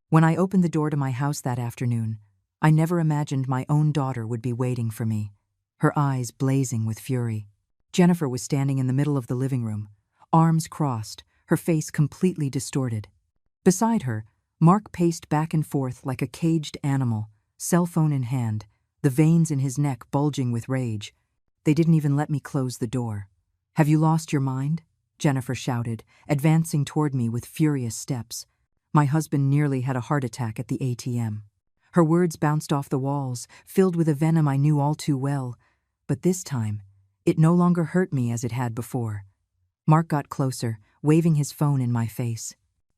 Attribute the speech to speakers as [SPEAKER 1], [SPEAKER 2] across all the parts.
[SPEAKER 1] When I opened the door to my house that afternoon, I never imagined my own daughter would be waiting for me, her eyes blazing with fury. Jennifer was standing in the middle of the living room, arms crossed, her face completely distorted. Beside her, Mark paced back and forth like a caged animal, cell phone in hand, the veins in his neck bulging with rage. They didn't even let me close the door. "Have you lost your mind?" Jennifer shouted, advancing toward me with furious steps. My husband nearly had a heart attack at the ATM. Her words bounced off the walls, filled with a venom I knew all too well, but this time, it no longer hurt me as it had before. Mark got closer, waving his phone in my face.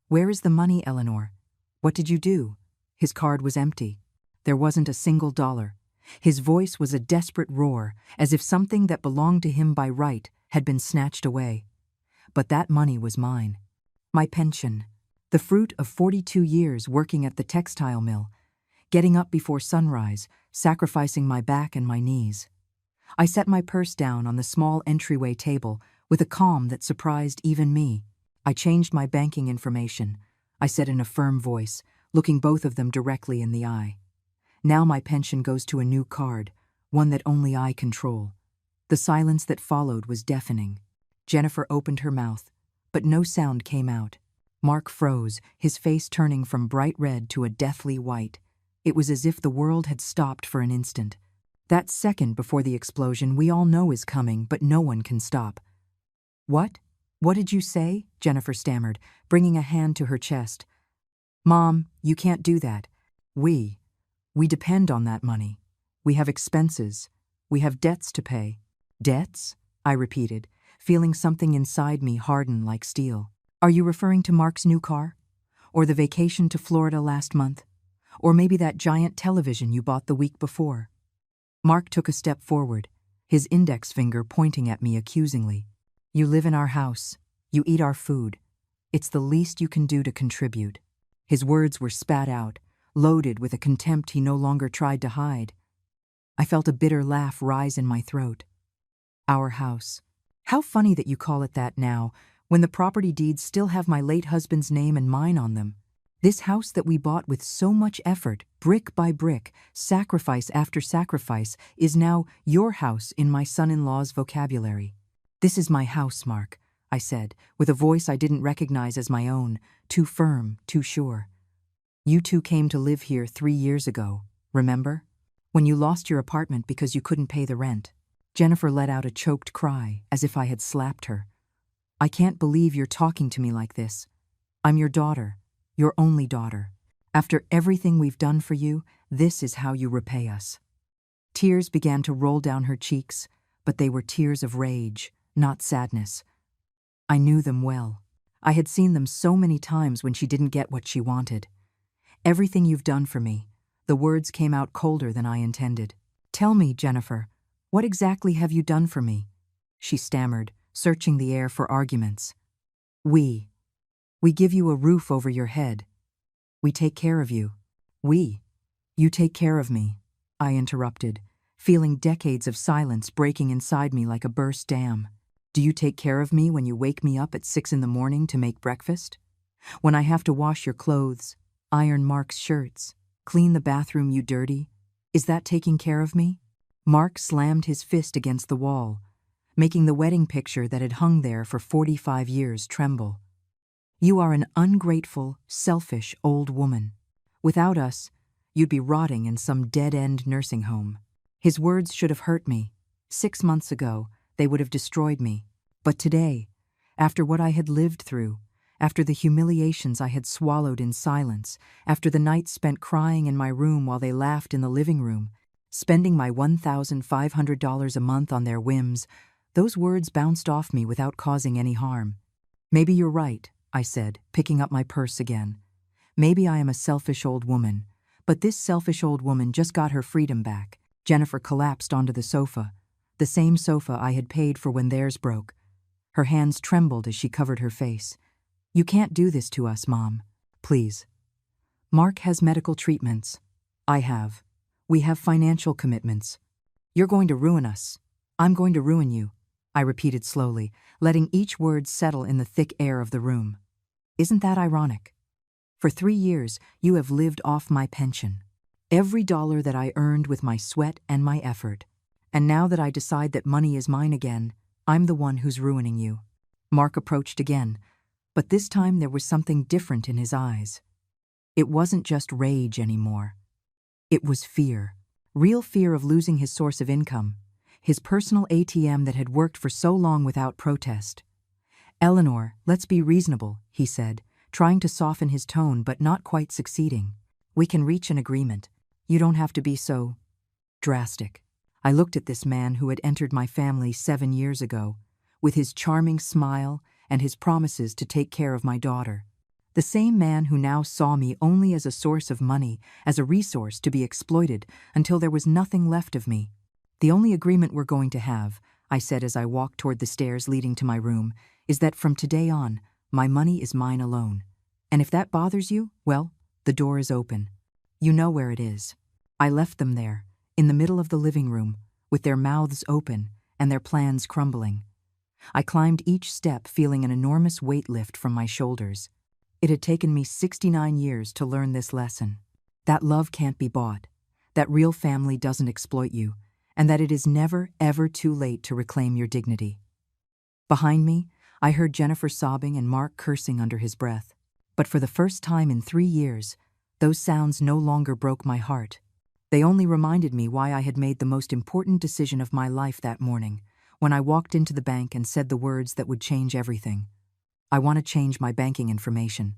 [SPEAKER 1] "Where is the money, Eleanor? What did you do?" His card was empty. There wasn't a single dollar. His voice was a desperate roar, as if something that belonged to him by right had been snatched away. But that money was mine. My pension, the fruit of 42 years working at the textile mill, getting up before sunrise, sacrificing my back and my knees. I set my purse down on the small entryway table with a calm that surprised even me. I changed my banking information, I said in a firm voice, looking both of them directly in the eye. Now my pension goes to a new card, one that only I control. The silence that followed was deafening. Jennifer opened her mouth, but no sound came out. Mark froze, his face turning from bright red to a deathly white. It was as if the world had stopped for an instant. That second before the explosion we all know is coming, but no one can stop. "What? What did you say?" Jennifer stammered, bringing a hand to her chest. "Mom, you can't do that. We depend on that money. We have expenses. We have debts to pay." "Debts?" I repeated, feeling something inside me harden like steel. "Are you referring to Mark's new car? Or the vacation to Florida last month? Or maybe that giant television you bought the week before?" Mark took a step forward, his index finger pointing at me accusingly. "You live in our house. You eat our food. It's the least you can do to contribute." His words were spat out, loaded with a contempt he no longer tried to hide. I felt a bitter laugh rise in my throat. "Our house. How funny that you call it that now, when the property deeds still have my late husband's name and mine on them. This house that we bought with so much effort, brick by brick, sacrifice after sacrifice, is now your house in my son-in-law's vocabulary." "This is my house, Mark," I said, with a voice I didn't recognize as my own, too firm, too sure. "You two came to live here 3 years ago, remember? When you lost your apartment because you couldn't pay the rent." Jennifer let out a choked cry, as if I had slapped her. "I can't believe you're talking to me like this. I'm your daughter, your only daughter. After everything we've done for you, this is how you repay us." Tears began to roll down her cheeks, but they were tears of rage, not sadness. I knew them well. I had seen them so many times when she didn't get what she wanted. "Everything you've done for me." The words came out colder than I intended. "Tell me, Jennifer, what exactly have you done for me?" she stammered, searching the air for arguments. We give you a roof over your head. We take care of you. You take care of me," I interrupted, feeling decades of silence breaking inside me like a burst dam. "Do you take care of me when you wake me up at 6 in the morning to make breakfast? When I have to wash your clothes, iron Mark's shirts, clean the bathroom you dirty? Is that taking care of me?" Mark slammed his fist against the wall, making the wedding picture that had hung there for 45 years tremble. "You are an ungrateful, selfish old woman. Without us, you'd be rotting in some dead-end nursing home." His words should have hurt me. 6 months ago, they would have destroyed me. But today, after what I had lived through, after the humiliations I had swallowed in silence, after the nights spent crying in my room while they laughed in the living room, spending my $1,500 a month on their whims, those words bounced off me without causing any harm. "Maybe you're right," I said, picking up my purse again. "Maybe I am a selfish old woman, but this selfish old woman just got her freedom back." Jennifer collapsed onto the sofa, the same sofa I had paid for when theirs broke. Her hands trembled as she covered her face. "You can't do this to us, Mom. Please. Mark has medical treatments. I have. We have financial commitments. You're going to ruin us. I'm going to ruin you," I repeated slowly, letting each word settle in the thick air of the room. Isn't that ironic? For 3 years, you have lived off my pension. Every dollar that I earned with my sweat and my effort. And now that I decide that money is mine again, I'm the one who's ruining you." Mark approached again, but this time there was something different in his eyes. It wasn't just rage anymore. It was fear. Real fear of losing his source of income, his personal ATM that had worked for so long without protest. "Eleanor, let's be reasonable," he said, trying to soften his tone but not quite succeeding. "We can reach an agreement. You don't have to be so drastic." I looked at this man who had entered my family 7 years ago, with his charming smile and his promises to take care of my daughter. The same man who now saw me only as a source of money, as a resource to be exploited until there was nothing left of me. "The only agreement we're going to have," I said as I walked toward the stairs leading to my room, "is that from today on, my money is mine alone. And if that bothers you, well, the door is open. You know where it is." I left them there, in the middle of the living room, with their mouths open and their plans crumbling. I climbed each step feeling an enormous weight lift from my shoulders. It had taken me 69 years to learn this lesson. That love can't be bought, that real family doesn't exploit you, and that it is never, ever too late to reclaim your dignity. Behind me, I heard Jennifer sobbing and Mark cursing under his breath. But for the first time in 3 years, those sounds no longer broke my heart. They only reminded me why I had made the most important decision of my life that morning, when I walked into the bank and said the words that would change everything. "I want to change my banking information.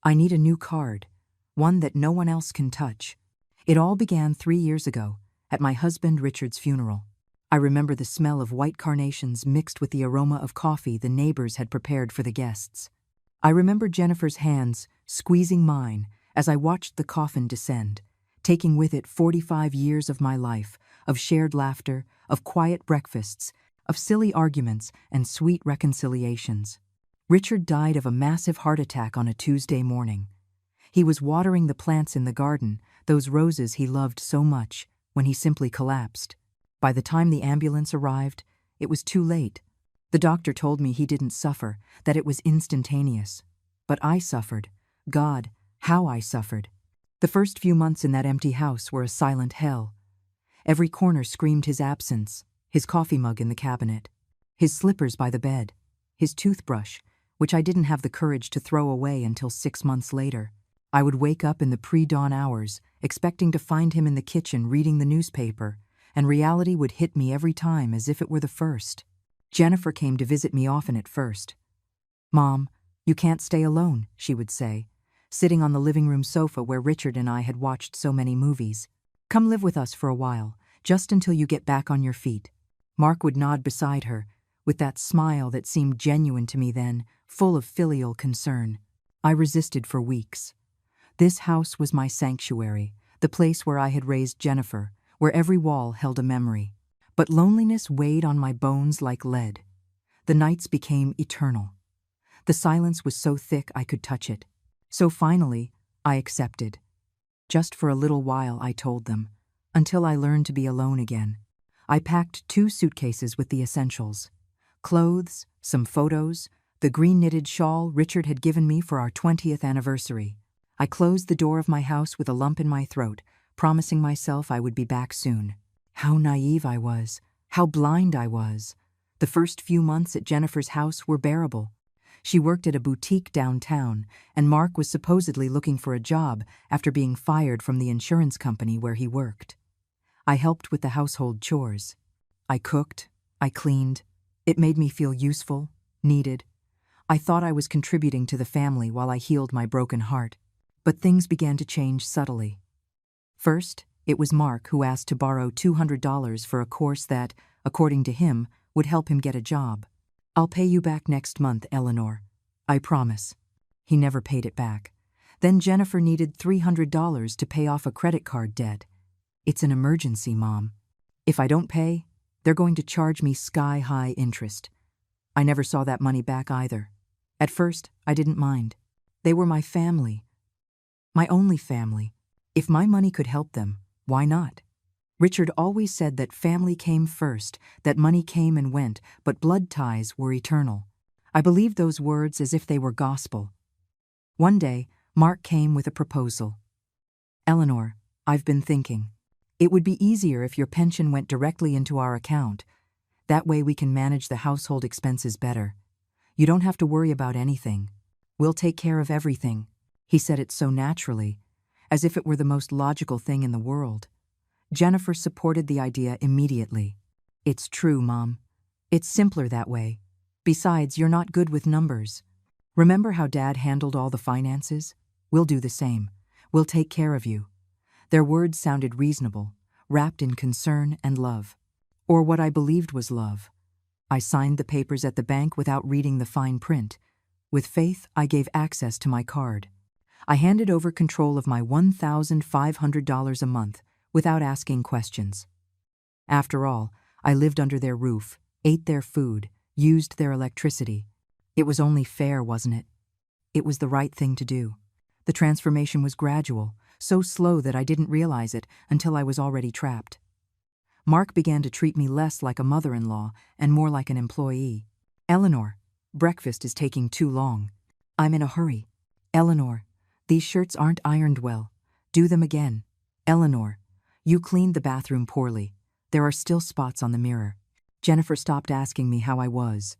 [SPEAKER 1] I need a new card, one that no one else can touch." It all began 3 years ago, at my husband Richard's funeral. I remember the smell of white carnations mixed with the aroma of coffee the neighbors had prepared for the guests. I remember Jennifer's hands squeezing mine as I watched the coffin descend, taking with it 45 years of my life, of shared laughter, of quiet breakfasts, of silly arguments and sweet reconciliations. Richard died of a massive heart attack on a Tuesday morning. He was watering the plants in the garden, those roses he loved so much, when he simply collapsed. By the time the ambulance arrived, it was too late. The doctor told me he didn't suffer, that it was instantaneous. But I suffered. God, how I suffered. The first few months in that empty house were a silent hell. Every corner screamed his absence, his coffee mug in the cabinet, his slippers by the bed, his toothbrush, which I didn't have the courage to throw away until 6 months later. I would wake up in the pre-dawn hours, expecting to find him in the kitchen reading the newspaper, and reality would hit me every time as if it were the first. Jennifer came to visit me often at first. "Mom, you can't stay alone," she would say, sitting on the living room sofa where Richard and I had watched so many movies. "Come live with us for a while, just until you get back on your feet." Mark would nod beside her, with that smile that seemed genuine to me then, full of filial concern. I resisted for weeks. This house was my sanctuary, the place where I had raised Jennifer, where every wall held a memory. But loneliness weighed on my bones like lead. The nights became eternal. The silence was so thick I could touch it. So finally, I accepted. Just for a little while, I told them, until I learned to be alone again. I packed 2 suitcases with the essentials. Clothes, some photos, the green knitted shawl Richard had given me for our 20th anniversary. I closed the door of my house with a lump in my throat, promising myself I would be back soon. How naive I was, how blind I was. The first few months at Jennifer's house were bearable. She worked at a boutique downtown, and Mark was supposedly looking for a job after being fired from the insurance company where he worked. I helped with the household chores. I cooked, I cleaned. It made me feel useful, needed. I thought I was contributing to the family while I healed my broken heart. But things began to change subtly. First, it was Mark who asked to borrow $200 for a course that, according to him, would help him get a job. "I'll pay you back next month, Eleanor. I promise." He never paid it back. Then Jennifer needed $300 to pay off a credit card debt. "It's an emergency, Mom. If I don't pay, they're going to charge me sky-high interest." I never saw that money back either. At first, I didn't mind. They were my family. My only family. If my money could help them, why not? Richard always said that family came first, that money came and went, but blood ties were eternal. I believed those words as if they were gospel. One day, Mark came with a proposal. "Eleanor, I've been thinking. It would be easier if your pension went directly into our account. That way we can manage the household expenses better. You don't have to worry about anything. We'll take care of everything." He said it so naturally, as if it were the most logical thing in the world. Jennifer supported the idea immediately. "It's true, Mom. It's simpler that way. Besides, you're not good with numbers. Remember how Dad handled all the finances? We'll do the same. We'll take care of you." Their words sounded reasonable, wrapped in concern and love. Or what I believed was love. I signed the papers at the bank without reading the fine print. With faith, I gave access to my card. I handed over control of my $1,500 a month without asking questions. After all, I lived under their roof, ate their food, used their electricity. It was only fair, wasn't it? It was the right thing to do. The transformation was gradual, so slow that I didn't realize it until I was already trapped. Mark began to treat me less like a mother-in-law and more like an employee. "Eleanor, breakfast is taking too long. I'm in a hurry. Eleanor, these shirts aren't ironed well. Do them again. Eleanor, you cleaned the bathroom poorly. There are still spots on the mirror." Jennifer stopped asking me how I was.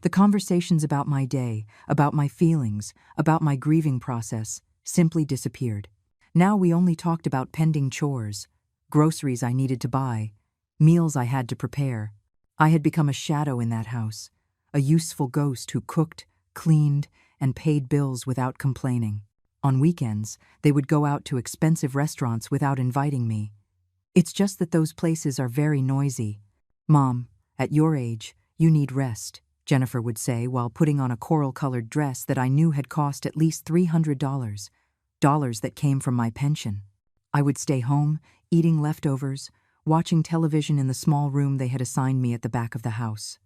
[SPEAKER 1] The conversations about my day, about my feelings, about my grieving process, simply disappeared. Now we only talked about pending chores, groceries I needed to buy, meals I had to prepare. I had become a shadow in that house, a useful ghost who cooked, cleaned, and paid bills without complaining. On weekends, they would go out to expensive restaurants without inviting me. "It's just that those places are very noisy. Mom, at your age, you need rest," Jennifer would say while putting on a coral-colored dress that I knew had cost at least $300, dollars that came from my pension. I would stay home, eating leftovers, watching television in the small room they had assigned me at the back of the house.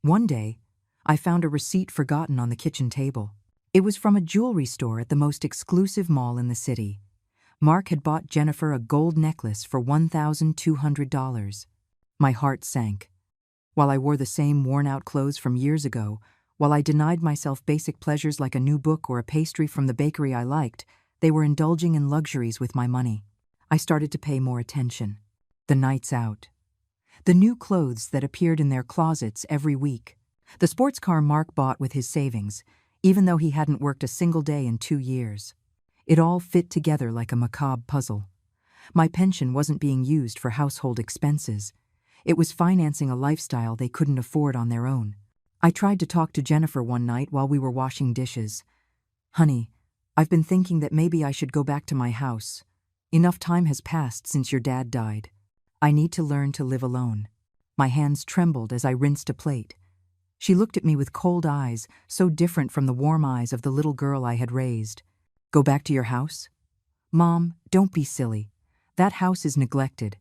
[SPEAKER 1] One day, I found a receipt forgotten on the kitchen table. It was from a jewelry store at the most exclusive mall in the city. Mark had bought Jennifer a gold necklace for $1,200. My heart sank. While I wore the same worn-out clothes from years ago, while I denied myself basic pleasures like a new book or a pastry from the bakery I liked, they were indulging in luxuries with my money. I started to pay more attention. The nights out. The new clothes that appeared in their closets every week. The sports car Mark bought with his savings, even though he hadn't worked a single day in 2 years. It all fit together like a macabre puzzle. My pension wasn't being used for household expenses. It was financing a lifestyle they couldn't afford on their own. I tried to talk to Jennifer one night while we were washing dishes. "Honey, I've been thinking that maybe I should go back to my house. Enough time has passed since your dad died. I need to learn to live alone." My hands trembled as I rinsed a plate. She looked at me with cold eyes, so different from the warm eyes of the little girl I had raised. "Go back to your house?" "Mom, don't be silly. That house is neglected.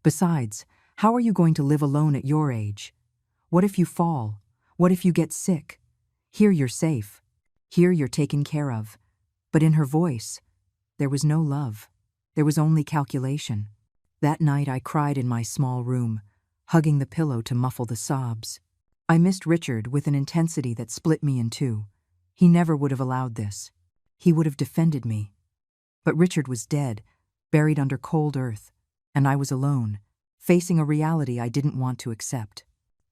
[SPEAKER 1] Besides, how are you going to live alone at your age? What if you fall? What if you get sick? Here you're safe. Here you're taken care of." But in her voice, there was no love. There was only calculation. That night I cried in my small room, hugging the pillow to muffle the sobs. I missed Richard with an intensity that split me in two. He never would have allowed this. He would have defended me. But Richard was dead, buried under cold earth, and I was alone, facing a reality I didn't want to accept.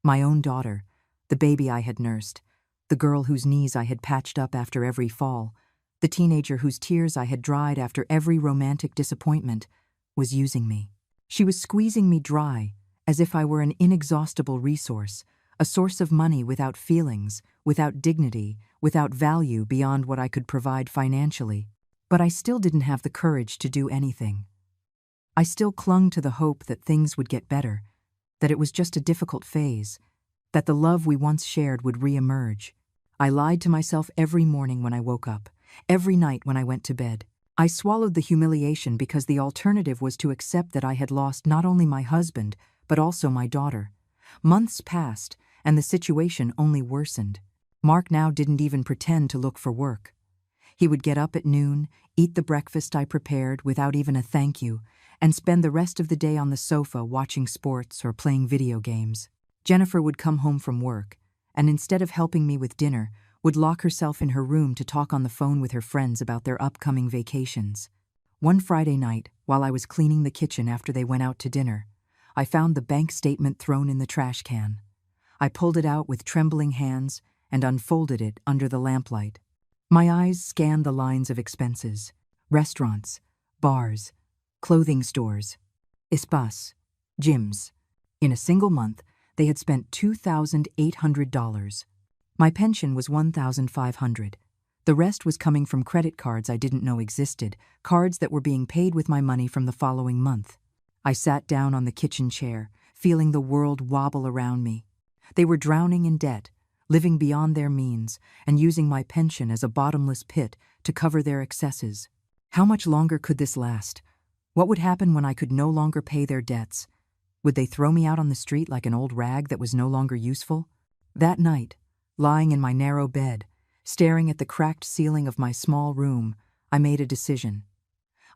[SPEAKER 1] My own daughter, the baby I had nursed, the girl whose knees I had patched up after every fall, the teenager whose tears I had dried after every romantic disappointment, was using me. She was squeezing me dry, as if I were an inexhaustible resource, a source of money without feelings, without dignity, without value beyond what I could provide financially. But I still didn't have the courage to do anything. I still clung to the hope that things would get better, that it was just a difficult phase, that the love we once shared would re-emerge. I lied to myself every morning when I woke up, every night when I went to bed. I swallowed the humiliation because the alternative was to accept that I had lost not only my husband, but also my daughter. Months passed, and the situation only worsened. Mark now didn't even pretend to look for work. He would get up at noon, eat the breakfast I prepared without even a thank you, and spend the rest of the day on the sofa watching sports or playing video games. Jennifer would come home from work, and instead of helping me with dinner, would lock herself in her room to talk on the phone with her friends about their upcoming vacations. One Friday night, while I was cleaning the kitchen after they went out to dinner, I found the bank statement thrown in the trash can. I pulled it out with trembling hands and unfolded it under the lamplight. My eyes scanned the lines of expenses: restaurants, bars, clothing stores, spas, gyms. In a single month, they had spent $2,800. My pension was $1,500. The rest was coming from credit cards I didn't know existed, cards that were being paid with my money from the following month. I sat down on the kitchen chair, feeling the world wobble around me. They were drowning in debt, living beyond their means, and using my pension as a bottomless pit to cover their excesses. How much longer could this last? What would happen when I could no longer pay their debts? Would they throw me out on the street like an old rag that was no longer useful? That night, lying in my narrow bed, staring at the cracked ceiling of my small room, I made a decision.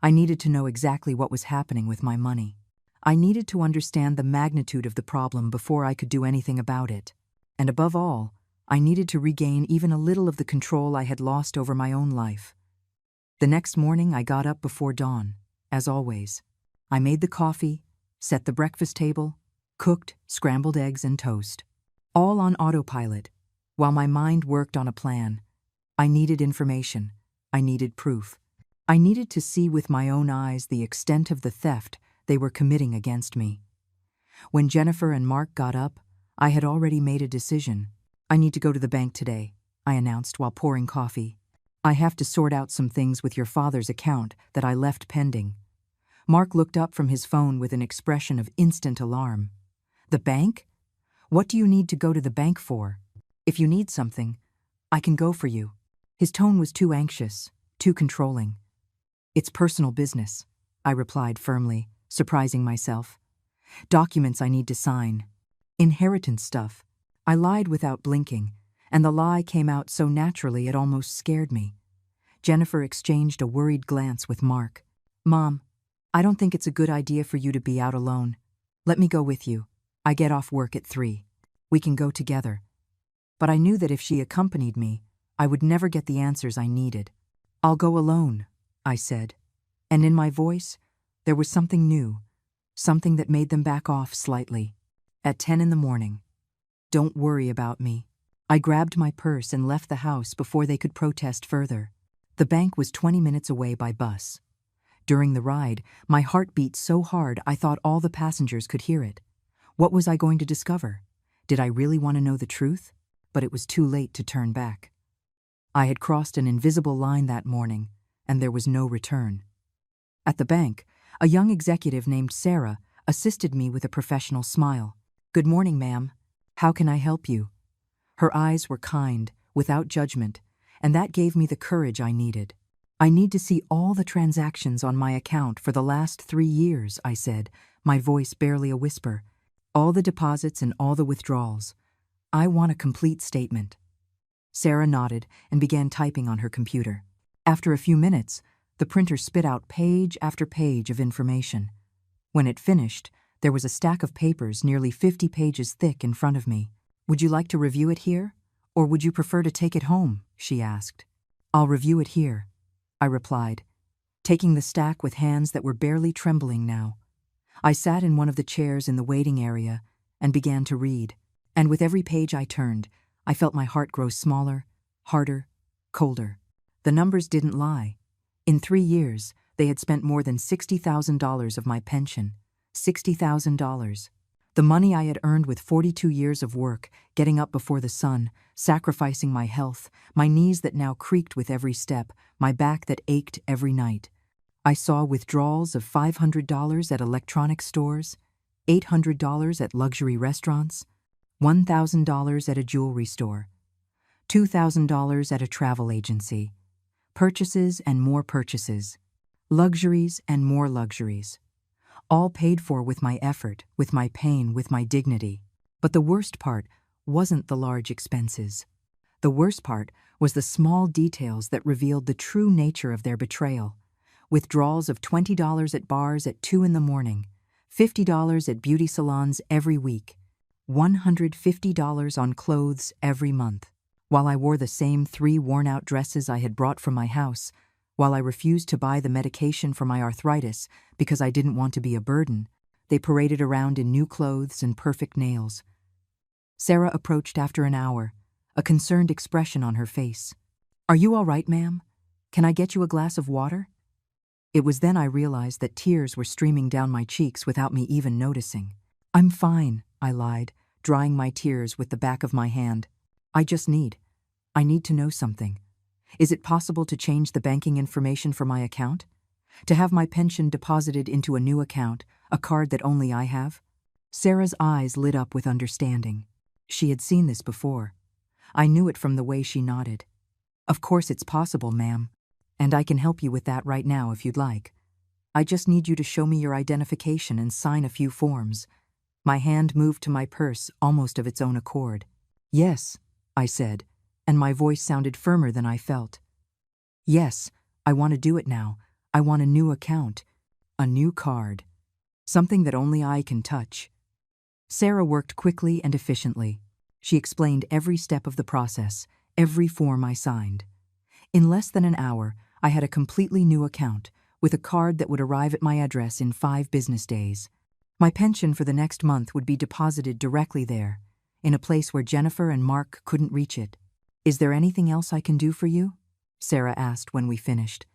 [SPEAKER 1] I needed to know exactly what was happening with my money. I needed to understand the magnitude of the problem before I could do anything about it. And above all, I needed to regain even a little of the control I had lost over my own life. The next morning, I got up before dawn, as always. I made the coffee, set the breakfast table, cooked scrambled eggs and toast, all on autopilot, while my mind worked on a plan. I needed information. I needed proof. I needed to see with my own eyes the extent of the theft they were committing against me. When Jennifer and Mark got up, I had already made a decision. "I need to go to the bank today," I announced while pouring coffee. "I have to sort out some things with your father's account that I left pending." Mark looked up from his phone with an expression of instant alarm. "The bank? What do you need to go to the bank for? If you need something, I can go for you." His tone was too anxious, too controlling. "It's personal business," I replied firmly, surprising myself. "Documents I need to sign. Inheritance stuff." I lied without blinking, and the lie came out so naturally it almost scared me. Jennifer exchanged a worried glance with Mark. "Mom, I don't think it's a good idea for you to be out alone. Let me go with you. I get off work at 3. We can go together." But I knew that if she accompanied me, I would never get the answers I needed. "I'll go alone," I said, and in my voice, there was something new, something that made them back off slightly. At 10 in the morning. "Don't worry about me." I grabbed my purse and left the house before they could protest further. The bank was 20 minutes away by bus. During the ride, my heart beat so hard I thought all the passengers could hear it. What was I going to discover? Did I really want to know the truth? But it was too late to turn back. I had crossed an invisible line that morning, and there was no return. At the bank, a young executive named Sarah assisted me with a professional smile. "Good morning, ma'am. How can I help you?" Her eyes were kind, without judgment, and that gave me the courage I needed. "I need to see all the transactions on my account for the last 3 years," I said, my voice barely a whisper. "All the deposits and all the withdrawals. I want a complete statement." Sarah nodded and began typing on her computer. After a few minutes, the printer spit out page after page of information. When it finished, there was a stack of papers nearly 50 pages thick in front of me. "Would you like to review it here, or would you prefer to take it home?" she asked. "I'll review it here," I replied, taking the stack with hands that were barely trembling now. I sat in one of the chairs in the waiting area and began to read, and with every page I turned, I felt my heart grow smaller, harder, colder. The numbers didn't lie. In 3 years, they had spent more than $60,000 of my pension. $60,000. The money I had earned with 42 years of work, getting up before the sun, sacrificing my health, my knees that now creaked with every step, my back that ached every night. I saw withdrawals of $500 at electronic stores, $800 at luxury restaurants, $1,000 at a jewelry store, $2,000 at a travel agency, purchases and more purchases, luxuries and more luxuries. All paid for with my effort, with my pain, with my dignity. But the worst part wasn't the large expenses. The worst part was the small details that revealed the true nature of their betrayal. Withdrawals of $20 at bars at 2 in the morning, $50 at beauty salons every week, $150 on clothes every month. while I wore the same 3 worn-out dresses I had brought from my house, while I refused to buy the medication for my arthritis because I didn't want to be a burden, they paraded around in new clothes and perfect nails. Sarah approached after an hour, a concerned expression on her face. "Are you all right, ma'am? Can I get you a glass of water?" It was then I realized that tears were streaming down my cheeks without me even noticing. "I'm fine," I lied, drying my tears with the back of my hand. I need to know something. Is it possible to change the banking information for my account? To have my pension deposited into a new account, a card that only I have?" Sarah's eyes lit up with understanding. She had seen this before. I knew it from the way she nodded. "Of course it's possible, ma'am. And I can help you with that right now if you'd like. I just need you to show me your identification and sign a few forms." My hand moved to my purse almost of its own accord. "Yes," I said, and my voice sounded firmer than I felt. "Yes, I want to do it now. I want a new account, a new card, something that only I can touch." Sarah worked quickly and efficiently. She explained every step of the process, every form I signed. In less than an hour, I had a completely new account, with a card that would arrive at my address in 5 business days. My pension for the next month would be deposited directly there, in a place where Jennifer and Mark couldn't reach it. "Is there anything else I can do for you?" Sarah asked when we finished.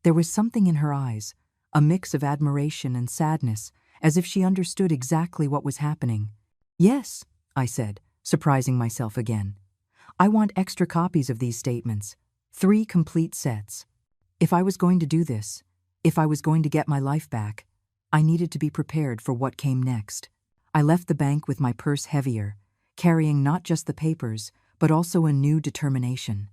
[SPEAKER 1] There was something in her eyes, a mix of admiration and sadness, as if she understood exactly what was happening. "Yes," I said, surprising myself again. "I want extra copies of these statements, 3 complete sets. If I was going to do this, if I was going to get my life back, I needed to be prepared for what came next." I left the bank with my purse heavier, carrying not just the papers, but also a new determination.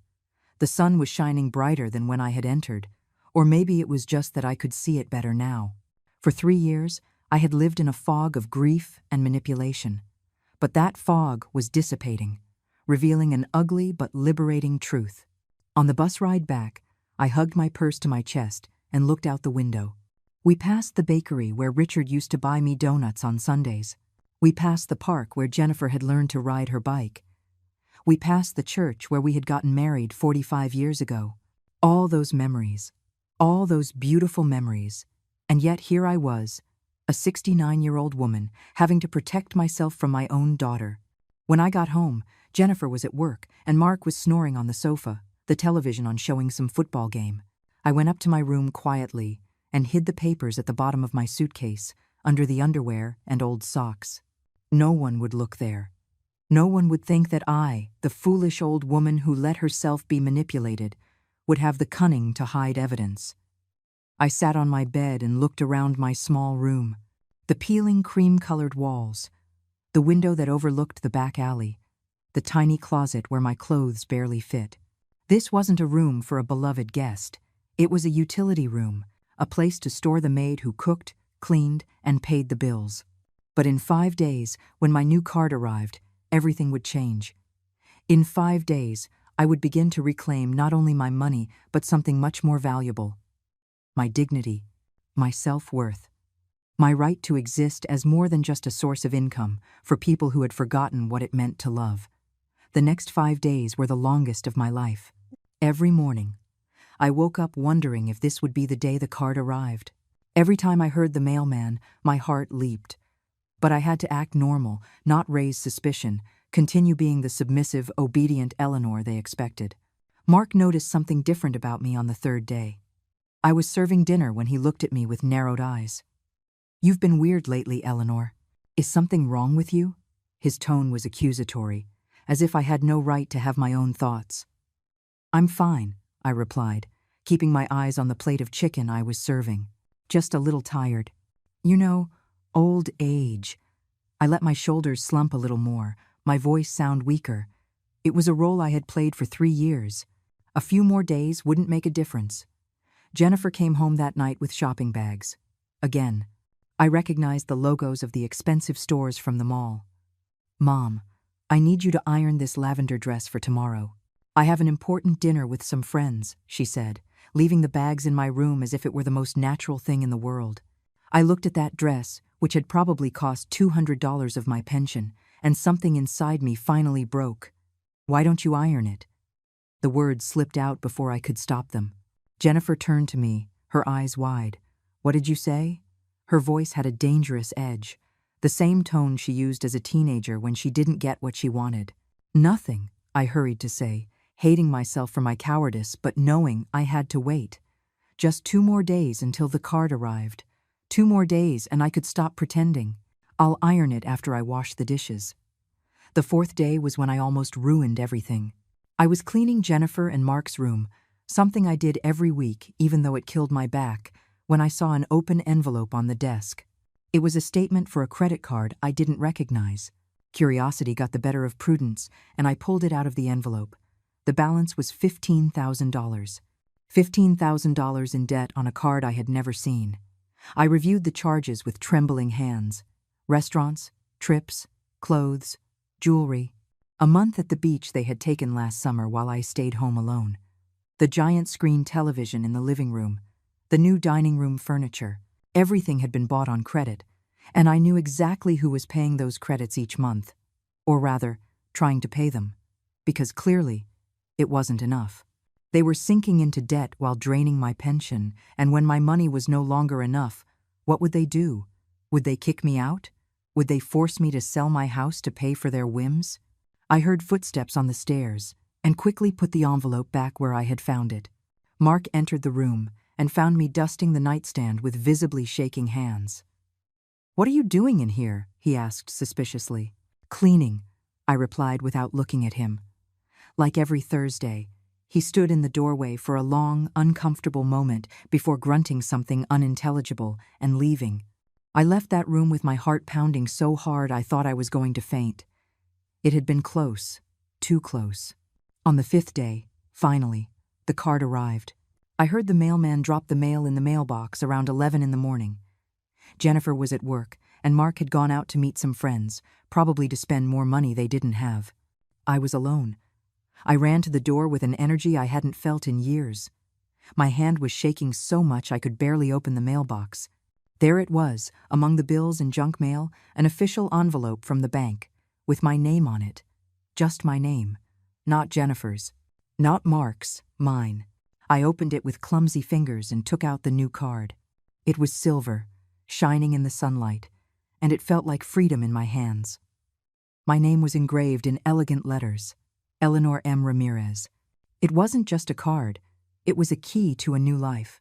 [SPEAKER 1] The sun was shining brighter than when I had entered, or maybe it was just that I could see it better now. For 3 years, I had lived in a fog of grief and manipulation. But that fog was dissipating, revealing an ugly but liberating truth. On the bus ride back, I hugged my purse to my chest and looked out the window. We passed the bakery where Richard used to buy me donuts on Sundays. We passed the park where Jennifer had learned to ride her bike. We passed the church where we had gotten married 45 years ago. All those memories, all those beautiful memories. And yet here I was, a 69-year-old woman, having to protect myself from my own daughter. When I got home, Jennifer was at work and Mark was snoring on the sofa, the television on showing some football game. I went up to my room quietly and hid the papers at the bottom of my suitcase, under the underwear and old socks. No one would look there. No one would think that I, the foolish old woman who let herself be manipulated, would have the cunning to hide evidence. I sat on my bed and looked around my small room. The peeling cream-colored walls, the window that overlooked the back alley, the tiny closet where my clothes barely fit. This wasn't a room for a beloved guest. It was a utility room, a place to store the maid who cooked, cleaned, and paid the bills. But in 5 days, when my new card arrived, everything would change. In 5 days, I would begin to reclaim not only my money, but something much more valuable. My dignity, my self-worth, my right to exist as more than just a source of income for people who had forgotten what it meant to love. The next 5 days were the longest of my life. Every morning, I woke up wondering if this would be the day the card arrived. Every time I heard the mailman, my heart leaped. But I had to act normal, not raise suspicion, continue being the submissive, obedient Eleanor they expected. Mark noticed something different about me on the 3rd day. I was serving dinner when he looked at me with narrowed eyes. "You've been weird lately, Eleanor. Is something wrong with you?" His tone was accusatory, as if I had no right to have my own thoughts. "I'm fine," I replied, keeping my eyes on the plate of chicken I was serving. "Just a little tired. You know, old age." I let my shoulders slump a little more, my voice sound weaker. It was a role I had played for 3 years. A few more days wouldn't make a difference. Jennifer came home that night with shopping bags. Again, I recognized the logos of the expensive stores from the mall. "Mom, I need you to iron this lavender dress for tomorrow. I have an important dinner with some friends," she said, leaving the bags in my room as if it were the most natural thing in the world. I looked at that dress, which had probably cost $200 of my pension, and something inside me finally broke. Why don't you iron it?" The words slipped out before I could stop them. Jennifer turned to me, her eyes wide. "What did you say?" Her voice had a dangerous edge, the same tone she used as a teenager when she didn't get what she wanted. "Nothing," I hurried to say, hating myself for my cowardice but knowing I had to wait. Just 2 more days until the card arrived. 2 more days and I could stop pretending. "I'll iron it after I wash the dishes." The 4th day was when I almost ruined everything. I was cleaning Jennifer and Mark's room, something I did every week even though it killed my back, when I saw an open envelope on the desk. It was a statement for a credit card I didn't recognize. Curiosity got the better of prudence, and I pulled it out of the envelope. The balance was $15,000. $15,000 in debt on a card I had never seen. I reviewed the charges with trembling hands. Restaurants, trips, clothes, jewelry. A month at the beach they had taken last summer while I stayed home alone. The giant screen television in the living room, the new dining room furniture, everything had been bought on credit, and I knew exactly who was paying those credits each month. Or rather, trying to pay them. Because clearly, it wasn't enough. They were sinking into debt while draining my pension, and when my money was no longer enough, what would they do? Would they kick me out? Would they force me to sell my house to pay for their whims? I heard footsteps on the stairs and quickly put the envelope back where I had found it. Mark entered the room and found me dusting the nightstand with visibly shaking hands. "What are you doing in here?" he asked suspiciously. "Cleaning," I replied without looking at him. Like every Thursday, he stood in the doorway for a long, uncomfortable moment before grunting something unintelligible and leaving. I left that room with my heart pounding so hard I thought I was going to faint. It had been close, too close. On the 5th day, finally, the card arrived. I heard the mailman drop the mail in the mailbox around 11 in the morning. Jennifer was at work, and Mark had gone out to meet some friends, probably to spend more money they didn't have. I was alone. I ran to the door with an energy I hadn't felt in years. My hand was shaking so much I could barely open the mailbox. There it was, among the bills and junk mail, an official envelope from the bank, with my name on it. Just my name. Not Jennifer's. Not Mark's, mine. I opened it with clumsy fingers and took out the new card. It was silver, shining in the sunlight, and it felt like freedom in my hands. My name was engraved in elegant letters. Eleanor M. Ramirez. It wasn't just a card, it was a key to a new life.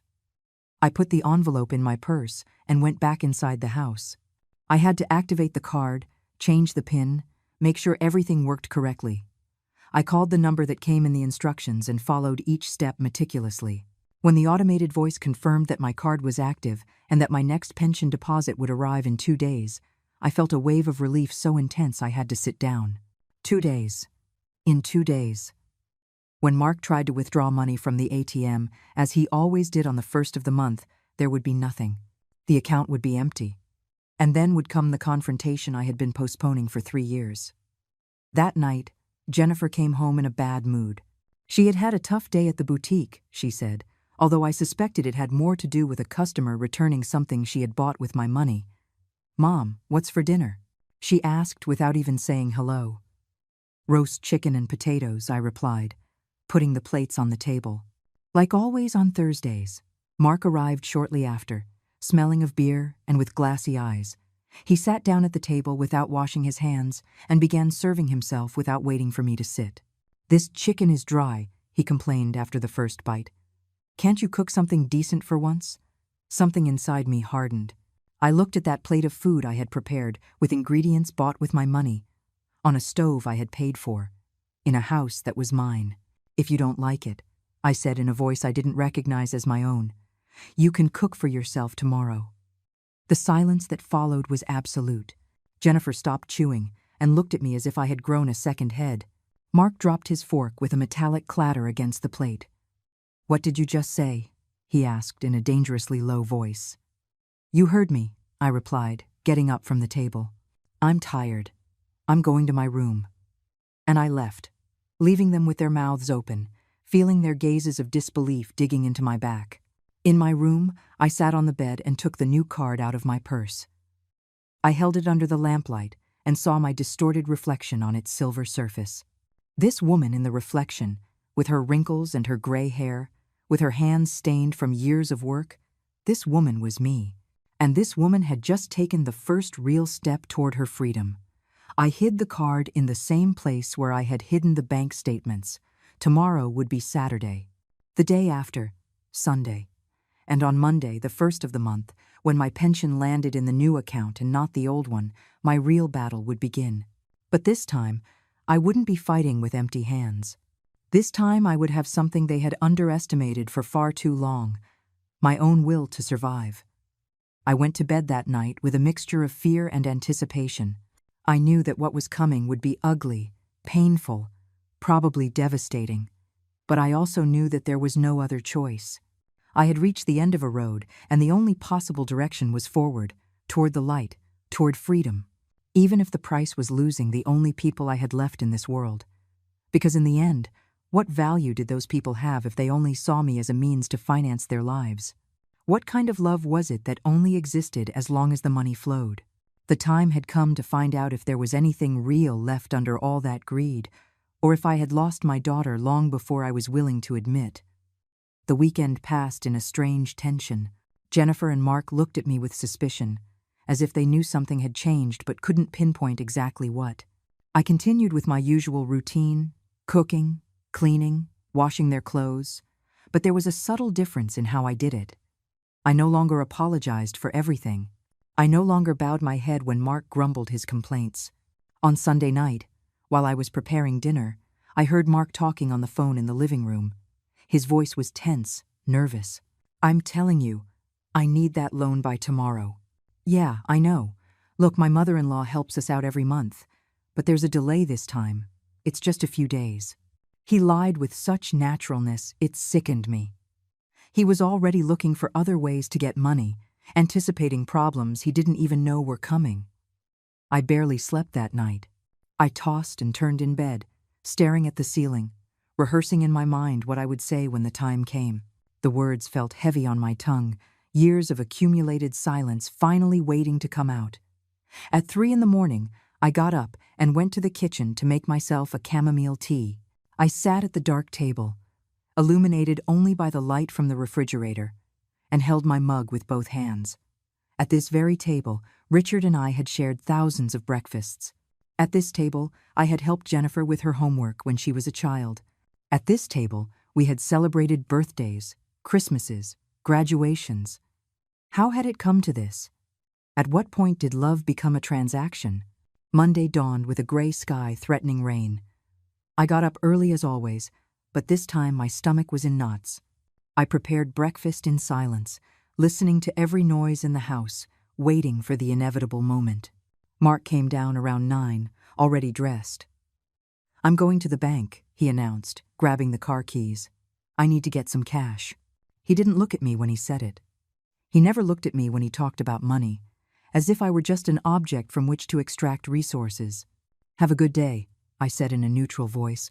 [SPEAKER 1] I put the envelope in my purse and went back inside the house. I had to activate the card, change the PIN, make sure everything worked correctly. I called the number that came in the instructions and followed each step meticulously. When the automated voice confirmed that my card was active and that my next pension deposit would arrive in 2 days, I felt a wave of relief so intense I had to sit down. 2 days. In 2 days. When Mark tried to withdraw money from the ATM, as he always did on the 1st of the month, there would be nothing. The account would be empty. And then would come the confrontation I had been postponing for 3 years. That night, Jennifer came home in a bad mood. She had had a tough day at the boutique, she said, although I suspected it had more to do with a customer returning something she had bought with my money. "Mom, what's for dinner?" she asked without even saying hello. "Roast chicken and potatoes," I replied, putting the plates on the table. Like always on Thursdays, Mark arrived shortly after, smelling of beer and with glassy eyes. He sat down at the table without washing his hands and began serving himself without waiting for me to sit. "This chicken is dry," he complained after the first bite. "Can't you cook something decent for once?" Something inside me hardened. I looked at that plate of food I had prepared with ingredients bought with my money, on a stove I had paid for, in a house that was mine. "If you don't like it," I said in a voice I didn't recognize as my own, "you can cook for yourself tomorrow." The silence that followed was absolute. Jennifer stopped chewing and looked at me as if I had grown a second head. Mark dropped his fork with a metallic clatter against the plate. "What did you just say?" he asked in a dangerously low voice. "You heard me," I replied, getting up from the table. "I'm tired. I'm going to my room." And I left, leaving them with their mouths open, feeling their gazes of disbelief digging into my back. In my room, I sat on the bed and took the new card out of my purse. I held it under the lamplight and saw my distorted reflection on its silver surface. This woman in the reflection, with her wrinkles and her gray hair, with her hands stained from years of work, this woman was me. And this woman had just taken the first real step toward her freedom. I hid the card in the same place where I had hidden the bank statements. Tomorrow would be Saturday. The day after, Sunday. And on Monday, the first of the month, when my pension landed in the new account and not the old one, my real battle would begin. But this time, I wouldn't be fighting with empty hands. This time I would have something they had underestimated for far too long: my own will to survive. I went to bed that night with a mixture of fear and anticipation. I knew that what was coming would be ugly, painful, probably devastating. But I also knew that there was no other choice. I had reached the end of a road, and the only possible direction was forward, toward the light, toward freedom, even if the price was losing the only people I had left in this world. Because in the end, what value did those people have if they only saw me as a means to finance their lives? What kind of love was it that only existed as long as the money flowed? The time had come to find out if there was anything real left under all that greed, or if I had lost my daughter long before I was willing to admit. The weekend passed in a strange tension. Jennifer and Mark looked at me with suspicion, as if they knew something had changed but couldn't pinpoint exactly what. I continued with my usual routine: cooking, cleaning, washing their clothes, but there was a subtle difference in how I did it. I no longer apologized for everything. I no longer bowed my head when Mark grumbled his complaints. On Sunday night, while I was preparing dinner, I heard Mark talking on the phone in the living room. His voice was tense, nervous. "I'm telling you, I need that loan by tomorrow." "Yeah, I know. Look, my mother-in-law helps us out every month, but there's a delay this time. It's just a few days." He lied with such naturalness, it sickened me. He was already looking for other ways to get money, anticipating problems he didn't even know were coming. I barely slept that night. I tossed and turned in bed, staring at the ceiling, rehearsing in my mind what I would say when the time came. The words felt heavy on my tongue, years of accumulated silence finally waiting to come out. At 3 a.m, I got up and went to the kitchen to make myself a chamomile tea. I sat at the dark table, illuminated only by the light from the refrigerator, and held my mug with both hands. At this very table, Richard and I had shared thousands of breakfasts. At this table, I had helped Jennifer with her homework when she was a child. At this table, we had celebrated birthdays, Christmases, graduations. How had it come to this? At what point did love become a transaction? Monday dawned with a gray sky threatening rain. I got up early as always, but this time my stomach was in knots. I prepared breakfast in silence, listening to every noise in the house, waiting for the inevitable moment. Mark came down around 9, already dressed. "I'm going to the bank," he announced, grabbing the car keys. "I need to get some cash." He didn't look at me when he said it. He never looked at me when he talked about money, as if I were just an object from which to extract resources. "Have a good day," I said in a neutral voice,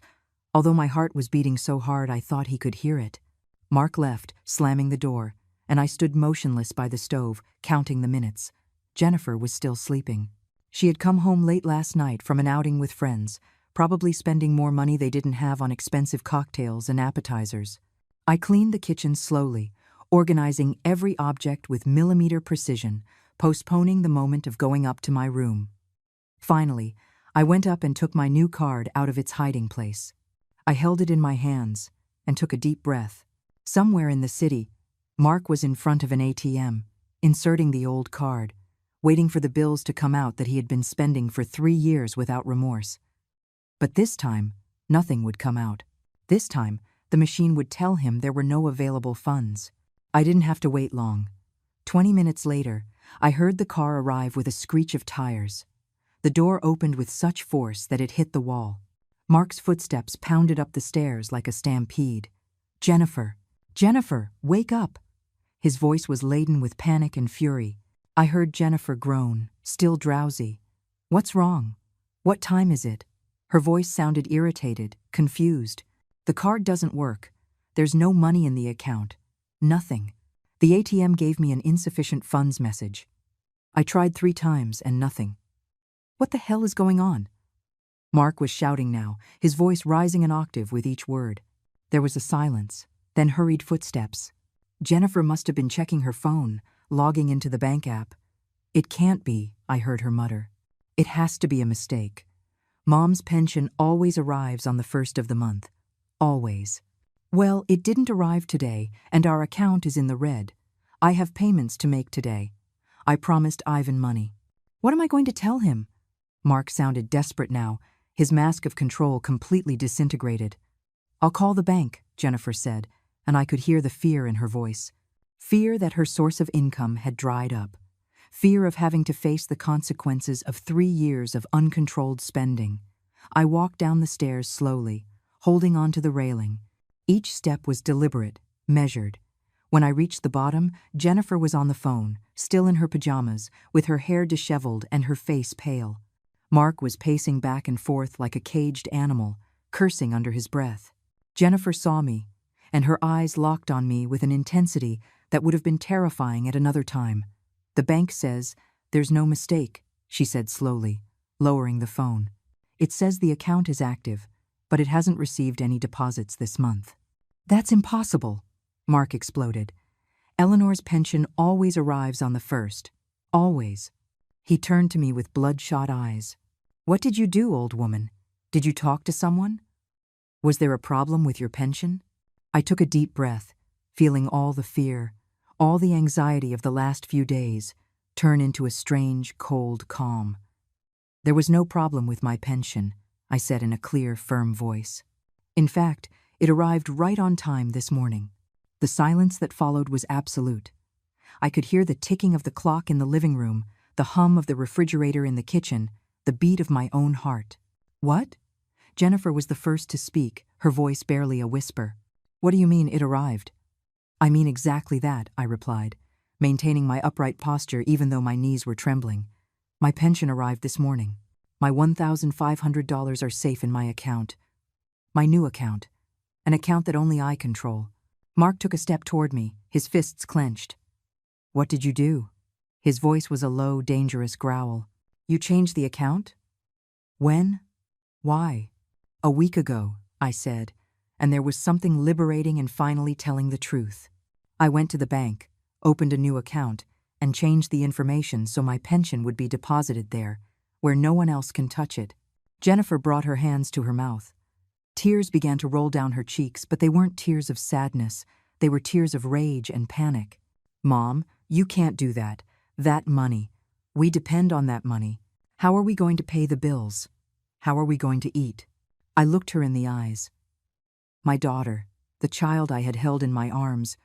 [SPEAKER 1] although my heart was beating so hard I thought he could hear it. Mark left, slamming the door, and I stood motionless by the stove, counting the minutes. Jennifer was still sleeping. She had come home late last night from an outing with friends, probably spending more money they didn't have on expensive cocktails and appetizers. I cleaned the kitchen slowly, organizing every object with millimeter precision, postponing the moment of going up to my room. Finally, I went up and took my new card out of its hiding place. I held it in my hands and took a deep breath. Somewhere in the city, Mark was in front of an ATM, inserting the old card, waiting for the bills to come out that he had been spending for 3 years without remorse. But this time, nothing would come out. This time, the machine would tell him there were no available funds. I didn't have to wait long. 20 minutes later, I heard the car arrive with a screech of tires. The door opened with such force that it hit the wall. Mark's footsteps pounded up the stairs like a stampede. "Jennifer! Jennifer, wake up!" His voice was laden with panic and fury. I heard Jennifer groan, still drowsy. "What's wrong? What time is it?" Her voice sounded irritated, confused. "The card doesn't work. There's no money in the account. Nothing. The ATM gave me an insufficient funds message. I tried 3 times and nothing." "What the hell is going on?" Mark was shouting now, his voice rising an octave with each word. There was a silence, then hurried footsteps. Jennifer must have been checking her phone, logging into the bank app. "It can't be," I heard her mutter. "It has to be a mistake. Mom's pension always arrives on the 1st of the month. Always." "Well, it didn't arrive today, and our account is in the red. I have payments to make today. I promised Ivan money." "What am I going to tell him?" Mark sounded desperate now, his mask of control completely disintegrated. "I'll call the bank," Jennifer said, and I could hear the fear in her voice. Fear that her source of income had dried up. Fear of having to face the consequences of 3 years of uncontrolled spending. I walked down the stairs slowly, holding onto the railing. Each step was deliberate, measured. When I reached the bottom, Jennifer was on the phone, still in her pajamas, with her hair disheveled and her face pale. Mark was pacing back and forth like a caged animal, cursing under his breath. Jennifer saw me, and her eyes locked on me with an intensity that would have been terrifying at another time. "The bank says there's no mistake," she said slowly, lowering the phone. "It says the account is active, but it hasn't received any deposits this month." "That's impossible," Mark exploded. "Eleanor's pension always arrives on the 1st. Always." He turned to me with bloodshot eyes. "What did you do, old woman? Did you talk to someone? Was there a problem with your pension?" I took a deep breath, feeling all the fear, all the anxiety of the last few days, turn into a strange, cold calm. "There was no problem with my pension," I said in a clear, firm voice. "In fact, it arrived right on time this morning." The silence that followed was absolute. I could hear the ticking of the clock in the living room, the hum of the refrigerator in the kitchen, the beat of my own heart. "What?" Jennifer was the first to speak, her voice barely a whisper. "What do you mean it arrived?" "I mean exactly that," I replied, maintaining my upright posture even though my knees were trembling. "My pension arrived this morning. My $1,500 are safe in my account. My new account. An account that only I control." Mark took a step toward me, his fists clenched. "What did you do?" His voice was a low, dangerous growl. "You changed the account?" "When? Why?" "A week ago," I said, and there was something liberating in finally telling the truth. "I went to the bank, opened a new account, and changed the information so my pension would be deposited there, where no one else can touch it." Jennifer brought her hands to her mouth. Tears began to roll down her cheeks, but they weren't tears of sadness. They were tears of rage and panic. "Mom, you can't do that. That money. We depend on that money. How are we going to pay the bills? How are we going to eat?" I looked her in the eyes. My daughter, the child I had held in my arms,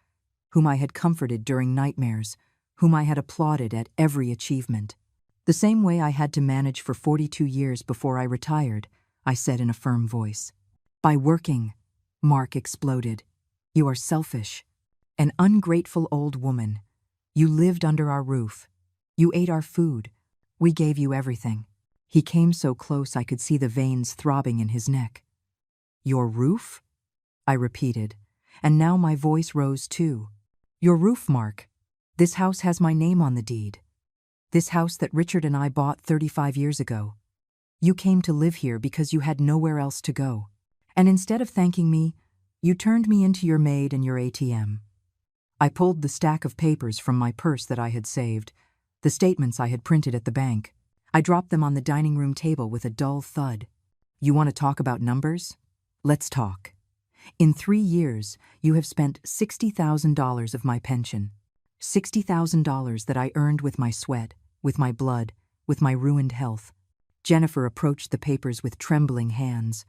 [SPEAKER 1] whom I had comforted during nightmares, whom I had applauded at every achievement. "The same way I had to manage for 42 years before I retired," I said in a firm voice. "By working," Mark exploded. "You are selfish. An ungrateful old woman. You lived under our roof. You ate our food. We gave you everything." He came so close I could see the veins throbbing in his neck. "Your roof?" I repeated, and now my voice rose too. "Your roof, Mark. This house has my name on the deed. This house that Richard and I bought 35 years ago. You came to live here because you had nowhere else to go. And instead of thanking me, you turned me into your maid and your ATM." I pulled the stack of papers from my purse that I had saved, the statements I had printed at the bank. I dropped them on the dining room table with a dull thud. "You want to talk about numbers? Let's talk. In 3 years, you have spent $60,000 of my pension. $60,000 that I earned with my sweat, with my blood, with my ruined health." Jennifer approached the papers with trembling hands.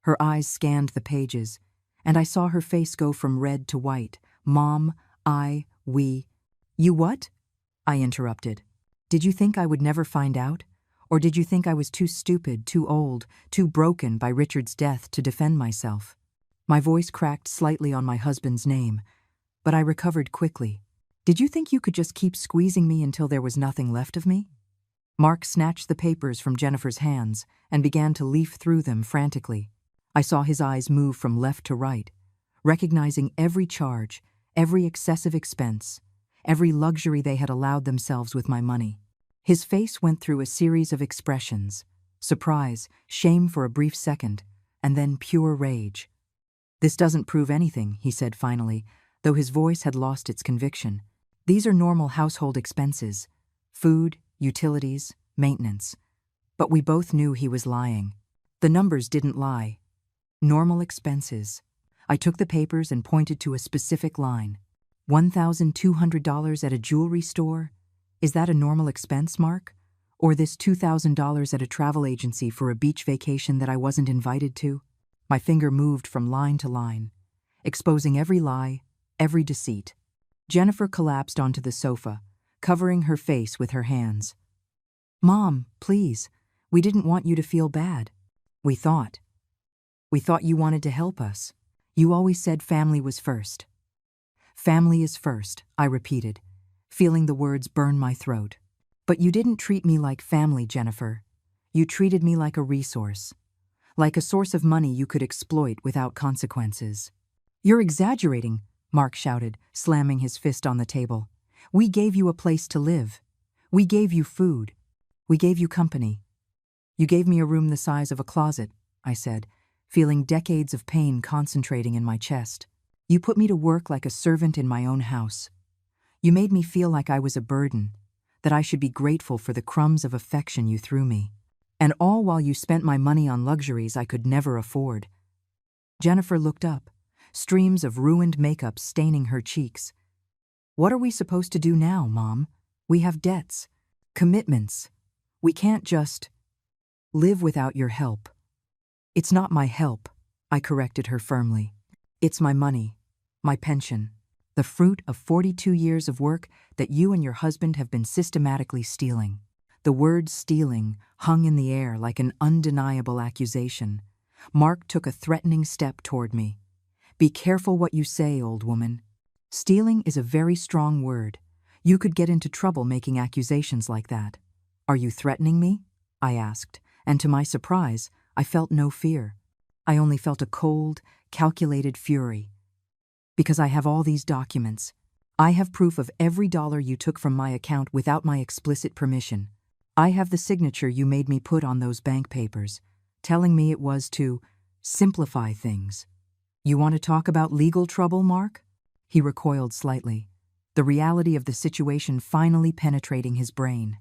[SPEAKER 1] Her eyes scanned the pages, and I saw her face go from red to white. "Mom, we." "You what?" I interrupted. "Did you think I would never find out? Or did you think I was too stupid, too old, too broken by Richard's death to defend myself?" My voice cracked slightly on my husband's name, but I recovered quickly. "Did you think you could just keep squeezing me until there was nothing left of me?" Mark snatched the papers from Jennifer's hands and began to leaf through them frantically. I saw his eyes move from left to right, recognizing every charge, every excessive expense, every luxury they had allowed themselves with my money. His face went through a series of expressions: surprise, shame for a brief second, and then pure rage. "This doesn't prove anything," he said finally, though his voice had lost its conviction. "These are normal household expenses: food, utilities, maintenance." But we both knew he was lying. The numbers didn't lie. Normal expenses. I took the papers and pointed to a specific line. $1,200 at a jewelry store? Is that a normal expense, Mark? Or this $2,000 at a travel agency for a beach vacation that I wasn't invited to? My finger moved from line to line, exposing every lie, every deceit. Jennifer collapsed onto the sofa, covering her face with her hands. "Mom, please, we didn't want you to feel bad. We thought you wanted to help us. You always said family was first." "Family is first," I repeated, feeling the words burn my throat. "But you didn't treat me like family, Jennifer. You treated me like a resource. Like a source of money you could exploit without consequences." "You're exaggerating," Mark shouted, slamming his fist on the table. "We gave you a place to live. We gave you food. We gave you company." "You gave me a room the size of a closet," I said, feeling decades of pain concentrating in my chest. "You put me to work like a servant in my own house. You made me feel like I was a burden, that I should be grateful for the crumbs of affection you threw me. And all while you spent my money on luxuries I could never afford." Jennifer looked up, streams of ruined makeup staining her cheeks. "What are we supposed to do now, Mom? We have debts, commitments. We can't just live without your help." "It's not my help," I corrected her firmly. "It's my money, my pension, the fruit of 42 years of work that you and your husband have been systematically stealing." The word stealing hung in the air like an undeniable accusation. Mark took a threatening step toward me. "Be careful what you say, old woman. Stealing is a very strong word. You could get into trouble making accusations like that." "Are you threatening me?" I asked, and to my surprise, I felt no fear. I only felt a cold, calculated fury. "Because I have all these documents. I have proof of every dollar you took from my account without my explicit permission. I have the signature you made me put on those bank papers, telling me it was to simplify things." "You want to talk about legal trouble, Mark?" He recoiled slightly, the reality of the situation finally penetrating his brain.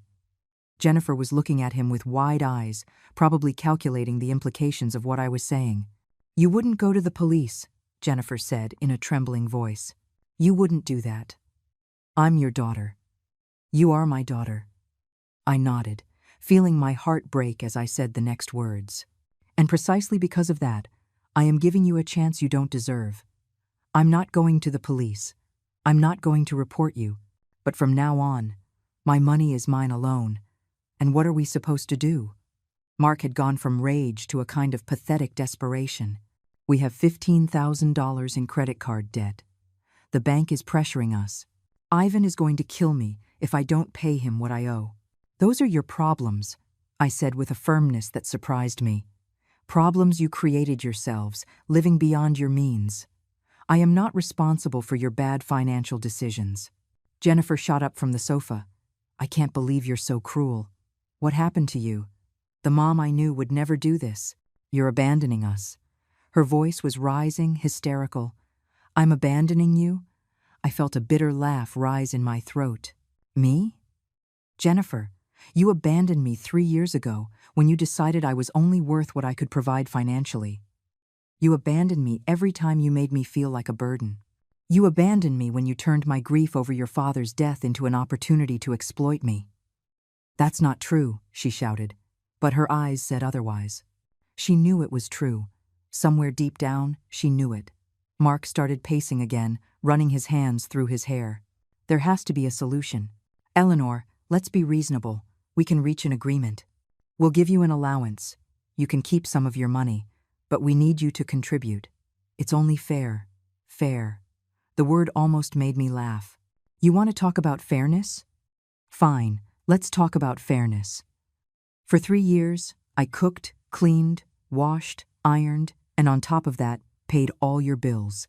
[SPEAKER 1] Jennifer was looking at him with wide eyes, probably calculating the implications of what I was saying. "You wouldn't go to the police," Jennifer said in a trembling voice. "You wouldn't do that. I'm your daughter. You are my daughter." I nodded, feeling my heart break as I said the next words. "And precisely because of that, I am giving you a chance you don't deserve. I'm not going to the police. I'm not going to report you. But from now on, my money is mine alone. And what are we supposed to do?" Mark had gone from rage to a kind of pathetic desperation. "We have $15,000 in credit card debt. The bank is pressuring us. Ivan is going to kill me if I don't pay him what I owe." "Those are your problems," I said with a firmness that surprised me. "Problems you created yourselves, living beyond your means. I am not responsible for your bad financial decisions." Jennifer shot up from the sofa. "I can't believe you're so cruel. What happened to you? The mom I knew would never do this. You're abandoning us." Her voice was rising, hysterical. "I'm abandoning you?" I felt a bitter laugh rise in my throat. "Me? Jennifer, you abandoned me 3 years ago when you decided I was only worth what I could provide financially. You abandoned me every time you made me feel like a burden. You abandoned me when you turned my grief over your father's death into an opportunity to exploit me." "That's not true," she shouted, but her eyes said otherwise. She knew it was true. Somewhere deep down, she knew it. Mark started pacing again, running his hands through his hair. "There has to be a solution. Eleanor, let's be reasonable. We can reach an agreement. We'll give you an allowance. You can keep some of your money, but we need you to contribute. It's only fair. Fair." The word almost made me laugh. "You want to talk about fairness? Fine, let's talk about fairness. For 3 years, I cooked, cleaned, washed, ironed, and on top of that, paid all your bills.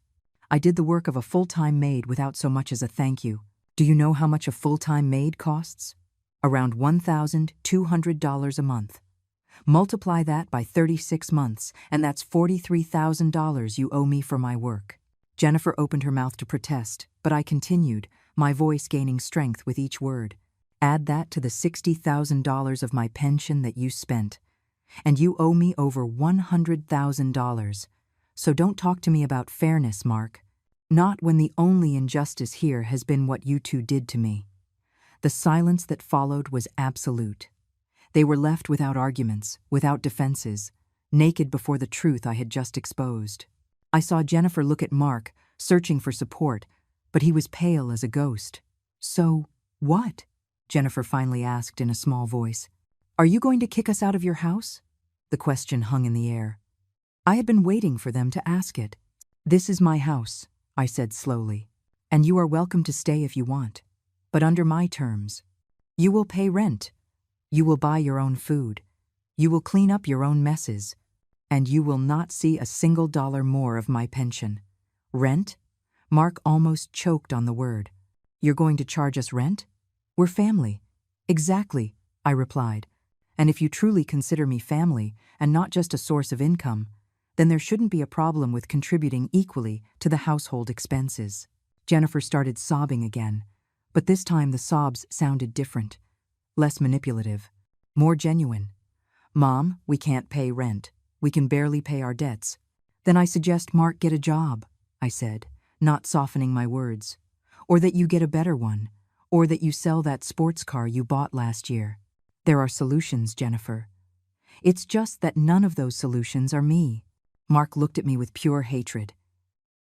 [SPEAKER 1] I did the work of a full-time maid without so much as a thank you. Do you know how much a full-time maid costs? Around $1,200 a month. Multiply that by 36 months, and that's $43,000 you owe me for my work." Jennifer opened her mouth to protest, but I continued, my voice gaining strength with each word. "Add that to the $60,000 of my pension that you spent, and you owe me over $100,000. So don't talk to me about fairness, Mark. Not when the only injustice here has been what you two did to me." The silence that followed was absolute. They were left without arguments, without defenses, naked before the truth I had just exposed. I saw Jennifer look at Mark, searching for support, but he was pale as a ghost. "So, what?" Jennifer finally asked in a small voice. "Are you going to kick us out of your house?" The question hung in the air. I had been waiting for them to ask it. "This is my house," I said slowly, "and you are welcome to stay if you want, but under my terms. You will pay rent. You will buy your own food. You will clean up your own messes. And you will not see a single dollar more of my pension." "Rent?" Mark almost choked on the word. "You're going to charge us rent? We're family." "Exactly," I replied. "And if you truly consider me family and not just a source of income, then there shouldn't be a problem with contributing equally to the household expenses." Jennifer started sobbing again, but this time the sobs sounded different, less manipulative, more genuine. "Mom, we can't pay rent. We can barely pay our debts." "Then I suggest Mark get a job," I said, not softening my words. "Or that you get a better one, or that you sell that sports car you bought last year. There are solutions, Jennifer. It's just that none of those solutions are me." Mark looked at me with pure hatred.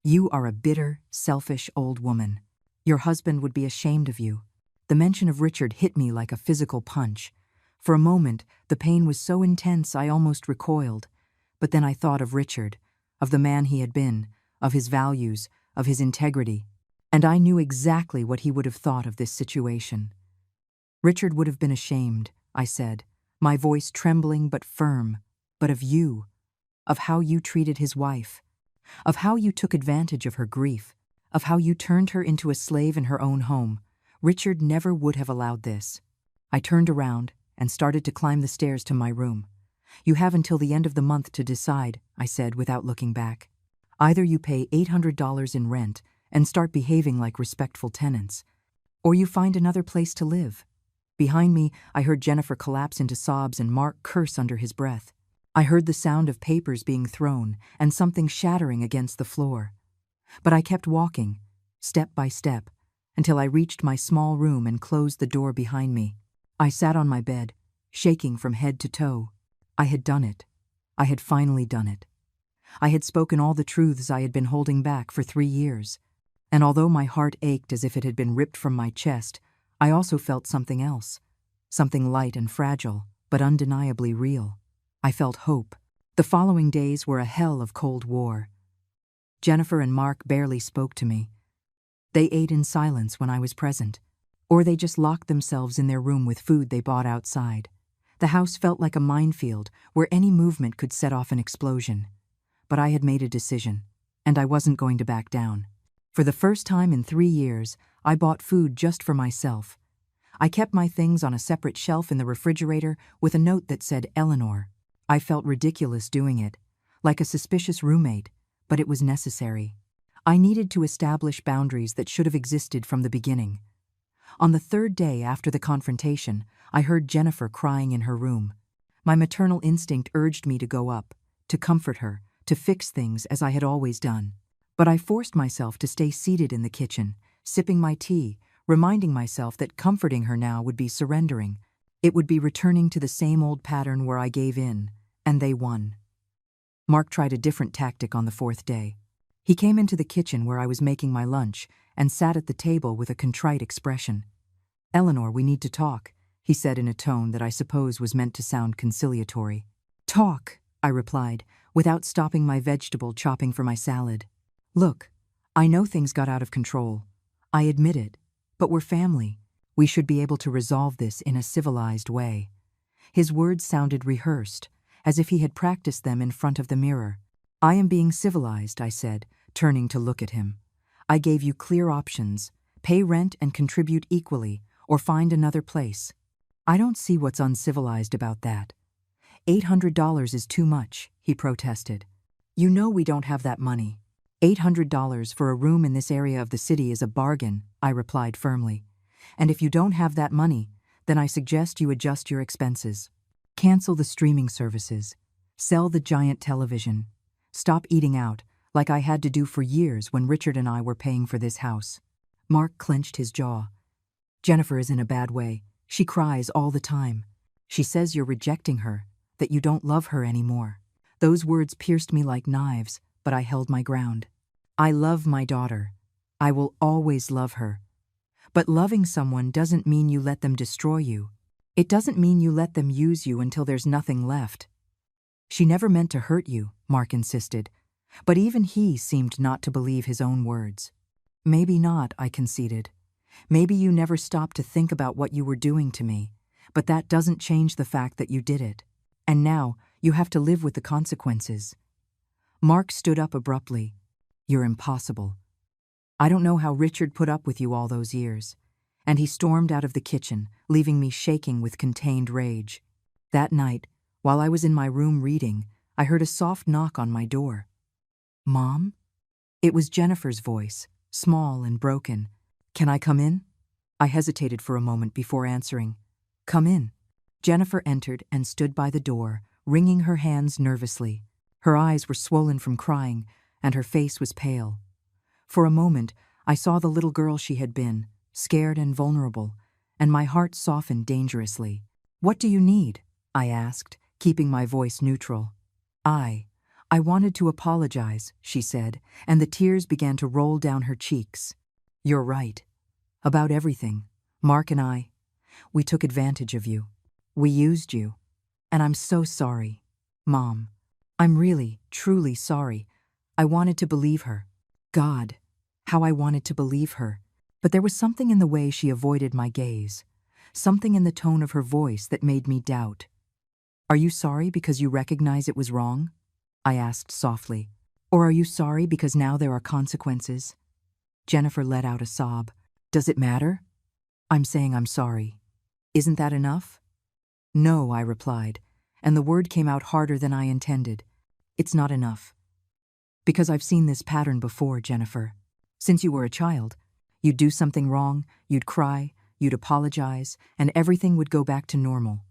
[SPEAKER 1] "You are a bitter, selfish old woman. Your husband would be ashamed of you." The mention of Richard hit me like a physical punch. For a moment, the pain was so intense I almost recoiled. But then I thought of Richard, of the man he had been, of his values, of his integrity, and I knew exactly what he would have thought of this situation. "Richard would have been ashamed," I said, my voice trembling but firm, "but of you, of how you treated his wife, of how you took advantage of her grief, of how you turned her into a slave in her own home. Richard never would have allowed this." I turned around and started to climb the stairs to my room. "You have until the end of the month to decide," I said without looking back. "Either you pay $800 in rent and start behaving like respectful tenants, or you find another place to live." Behind me, I heard Jennifer collapse into sobs and Mark curse under his breath. I heard the sound of papers being thrown and something shattering against the floor. But I kept walking, step by step, until I reached my small room and closed the door behind me. I sat on my bed, shaking from head to toe. I had done it. I had finally done it. I had spoken all the truths I had been holding back for 3 years. And although my heart ached as if it had been ripped from my chest, I also felt something else. Something light and fragile, but undeniably real. I felt hope. The following days were a hell of Cold War. Jennifer and Mark barely spoke to me. They ate in silence when I was present, or they just locked themselves in their room with food they bought outside. The house felt like a minefield where any movement could set off an explosion. But I had made a decision, and I wasn't going to back down. For the first time in 3 years, I bought food just for myself. I kept my things on a separate shelf in the refrigerator with a note that said Eleanor. I felt ridiculous doing it, like a suspicious roommate, but it was necessary. I needed to establish boundaries that should have existed from the beginning. On the 3rd day after the confrontation, I heard Jennifer crying in her room. My maternal instinct urged me to go up, to comfort her, to fix things as I had always done. But I forced myself to stay seated in the kitchen, sipping my tea, reminding myself that comforting her now would be surrendering. It would be returning to the same old pattern where I gave in, and they won. Mark tried a different tactic on the 4th day. He came into the kitchen where I was making my lunch and sat at the table with a contrite expression. "Eleanor, we need to talk," he said in a tone that I suppose was meant to sound conciliatory. "Talk," I replied, without stopping my vegetable chopping for my salad. "Look, I know things got out of control. I admit it, but we're family. We should be able to resolve this in a civilized way." His words sounded rehearsed, as if he had practiced them in front of the mirror. "I am being civilized," I said, turning to look at him. "I gave you clear options: pay rent and contribute equally, or find another place. I don't see what's uncivilized about that. $800 is too much, he protested. You know we don't have that money. $800 for a room in this area of the city is a bargain, I replied firmly. And if you don't have that money, then I suggest you adjust your expenses. Cancel the streaming services. Sell the giant television. Stop eating out, like I had to do for years when Richard and I were paying for this house. Mark clenched his jaw. Jennifer is in a bad way. She cries all the time. She says you're rejecting her, that you don't love her anymore. Those words pierced me like knives, but I held my ground. I love my daughter. I will always love her. But loving someone doesn't mean you let them destroy you. It doesn't mean you let them use you until there's nothing left. She never meant to hurt you, Mark insisted, but even he seemed not to believe his own words. Maybe not, I conceded. Maybe you never stopped to think about what you were doing to me, but that doesn't change the fact that you did it. And now, you have to live with the consequences. Mark stood up abruptly. You're impossible. I don't know how Richard put up with you all those years. And he stormed out of the kitchen, leaving me shaking with contained rage. That night, while I was in my room reading, I heard a soft knock on my door. Mom? It was Jennifer's voice, small and broken. Can I come in? I hesitated for a moment before answering. Come in. Jennifer entered and stood by the door, wringing her hands nervously. Her eyes were swollen from crying, and her face was pale. For a moment, I saw the little girl she had been, scared and vulnerable, and my heart softened dangerously. What do you need? I asked, keeping my voice neutral. I wanted to apologize, she said, and the tears began to roll down her cheeks. You're right. About everything. Mark and we took advantage of you. We used you. And I'm so sorry. Mom, I'm really, truly sorry. I wanted to believe her. God, how I wanted to believe her. But there was something in the way she avoided my gaze, something in the tone of her voice that made me doubt. Are you sorry because you recognize it was wrong? I asked softly. Or are you sorry because now there are consequences? Jennifer let out a sob. Does it matter? I'm saying I'm sorry. Isn't that enough? No, I replied, and the word came out harder than I intended. It's not enough. Because I've seen this pattern before, Jennifer. Since you were a child, you'd do something wrong, you'd cry, you'd apologize, and everything would go back to normal.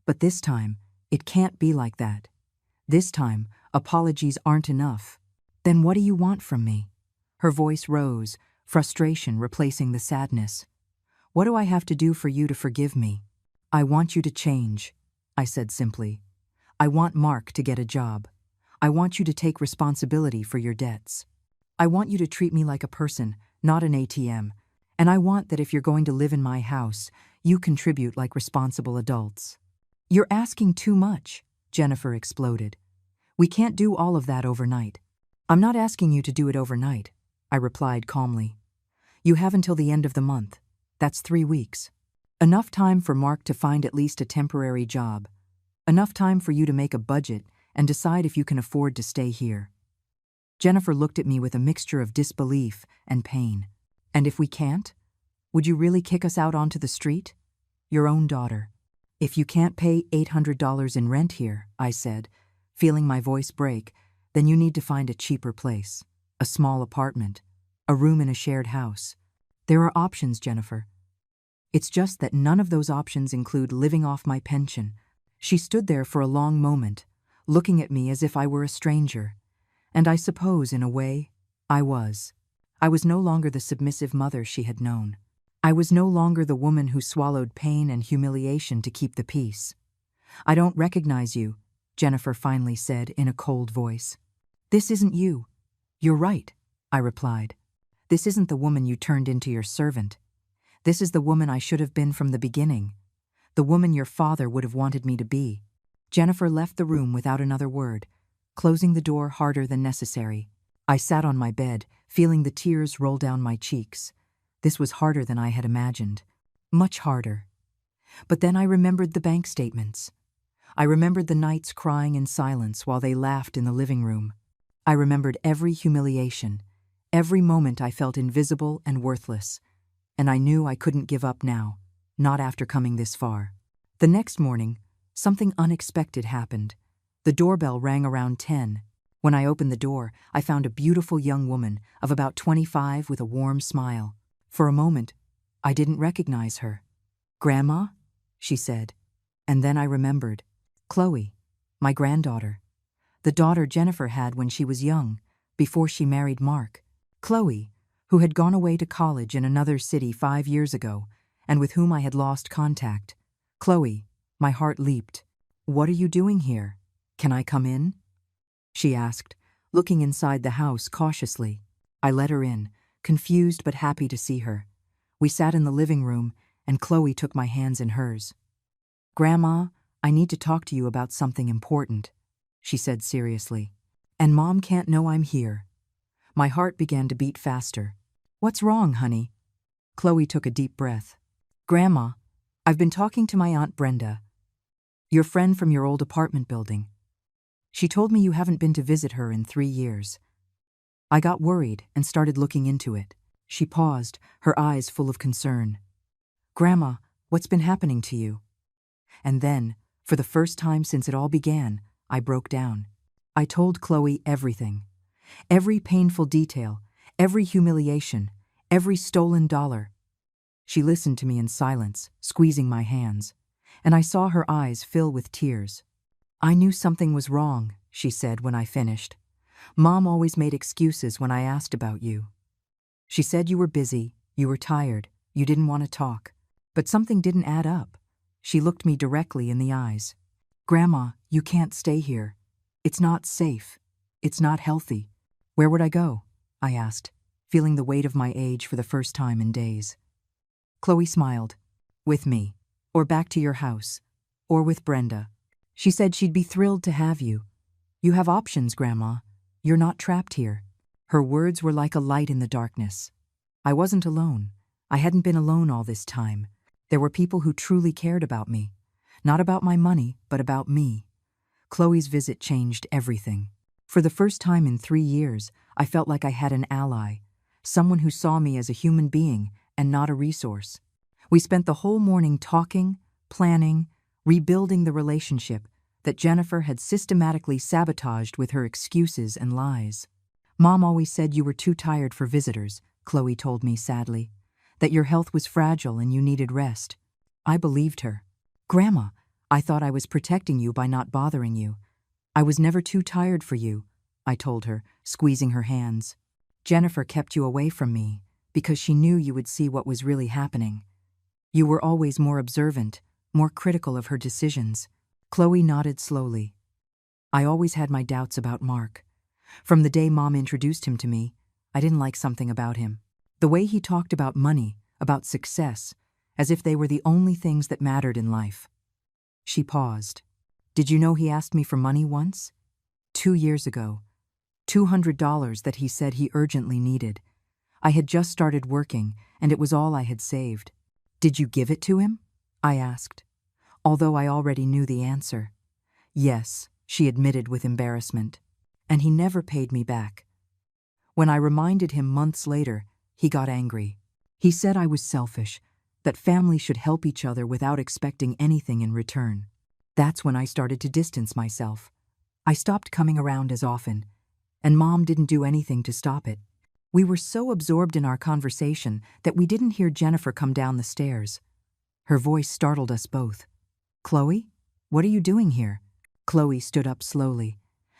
[SPEAKER 1] But this time, it can't be like that. This time, apologies aren't enough. Then what do you want from me? Her voice rose, frustration replacing the sadness. What do I have to do for you to forgive me? I want you to change, I said simply. I want Mark to get a job. I want you to take responsibility for your debts. I want you to treat me like a person, not an ATM. And I want that if you're going to live in my house, you contribute like responsible adults. You're asking too much, Jennifer exploded. We can't do all of that overnight. I'm not asking you to do it overnight, I replied calmly. You have until the end of the month. That's 3 weeks. Enough time for Mark to find at least a temporary job. Enough time for you to make a budget and decide if you can afford to stay here. Jennifer looked at me with a mixture of disbelief and pain. And if we can't? Would you really kick us out onto the street? Your own daughter. If you can't pay $800 in rent here, I said, feeling my voice break, then you need to find a cheaper place. A small apartment. A room in a shared house. There are options, Jennifer. It's just that none of those options include living off my pension. She stood there for a long moment, looking at me as if I were a stranger. And I suppose, in a way, I was. I was no longer the submissive mother she had known. I was no longer the woman who swallowed pain and humiliation to keep the peace. I don't recognize you, Jennifer finally said in a cold voice. This isn't you. You're right, I replied. This isn't the woman you turned into your servant. This is the woman I should have been from the beginning. The woman your father would have wanted me to be. Jennifer left the room without another word, closing the door harder than necessary. I sat on my bed, feeling the tears roll down my cheeks. This was harder than I had imagined. Much harder. But then I remembered the bank statements. I remembered the nights crying in silence while they laughed in the living room. I remembered every humiliation, every moment I felt invisible and worthless. And I knew I couldn't give up now, not after coming this far. The next morning, something unexpected happened. The doorbell rang around 10. When I opened the door, I found a beautiful young woman of about 25 with a warm smile. For a moment, I didn't recognize her. "Grandma?" she said. And then I remembered. Chloe, my granddaughter. The daughter Jennifer had when she was young, before she married Mark. Chloe, who had gone away to college in another city 5 years ago, and with whom I had lost contact. "Chloe," my heart leaped. "What are you doing here? Can I come in?" she asked, looking inside the house cautiously. I let her in, confused but happy to see her. We sat in the living room, and Chloe took my hands in hers. "Grandma, I need to talk to you about something important," she said seriously. "And Mom can't know I'm here." My heart began to beat faster. "What's wrong, honey?" Chloe took a deep breath. "Grandma, I've been talking to my Aunt Brenda, your friend from your old apartment building. She told me you haven't been to visit her in 3 years. I got worried and started looking into it." She paused, her eyes full of concern. "Grandma, what's been happening to you?" And then, for the first time since it all began, I broke down. I told Chloe everything. Every painful detail, every humiliation, every stolen dollar. She listened to me in silence, squeezing my hands, and I saw her eyes fill with tears. "I knew something was wrong," she said when I finished. "Mom always made excuses when I asked about you. She said you were busy, you were tired, you didn't want to talk. But something didn't add up." She looked me directly in the eyes. "Grandma, you can't stay here. It's not safe. It's not healthy." "Where would I go?" I asked, feeling the weight of my age for the first time in days. Chloe smiled. "With me, or back to your house, or with Brenda. She said she'd be thrilled to have you. You have options, Grandma. You're not trapped here." Her words were like a light in the darkness. I wasn't alone. I hadn't been alone all this time. There were people who truly cared about me. Not about my money, but about me. Chloe's visit changed everything. For the first time in 3 years, I felt like I had an ally, someone who saw me as a human being and not a resource. We spent the whole morning talking, planning, rebuilding the relationship that Jennifer had systematically sabotaged with her excuses and lies. "Mom always said you were too tired for visitors," Chloe told me sadly, "that your health was fragile and you needed rest." I believed her. "Grandma, I thought I was protecting you by not bothering you. I was never too tired for you," I told her, squeezing her hands. "Jennifer kept you away from me because she knew you would see what was really happening. You were always more observant, more critical of her decisions." Chloe nodded slowly. "I always had my doubts about Mark. From the day Mom introduced him to me, I didn't like something about him. The way he talked about money, about success, as if they were the only things that mattered in life." She paused. "Did you know he asked me for money once? 2 years ago. $200 that he said he urgently needed. I had just started working, and it was all I had saved." "Did you give it to him?" I asked, although I already knew the answer. "Yes," she admitted with embarrassment. "And he never paid me back. When I reminded him months later, he got angry. He said I was selfish, that families should help each other without expecting anything in return. That's when I started to distance myself. I stopped coming around as often, and Mom didn't do anything to stop it. We were so absorbed in our conversation that we didn't hear Jennifer come down the stairs. Her voice startled us both. "Chloe, what are you doing here?" Chloe stood up slowly,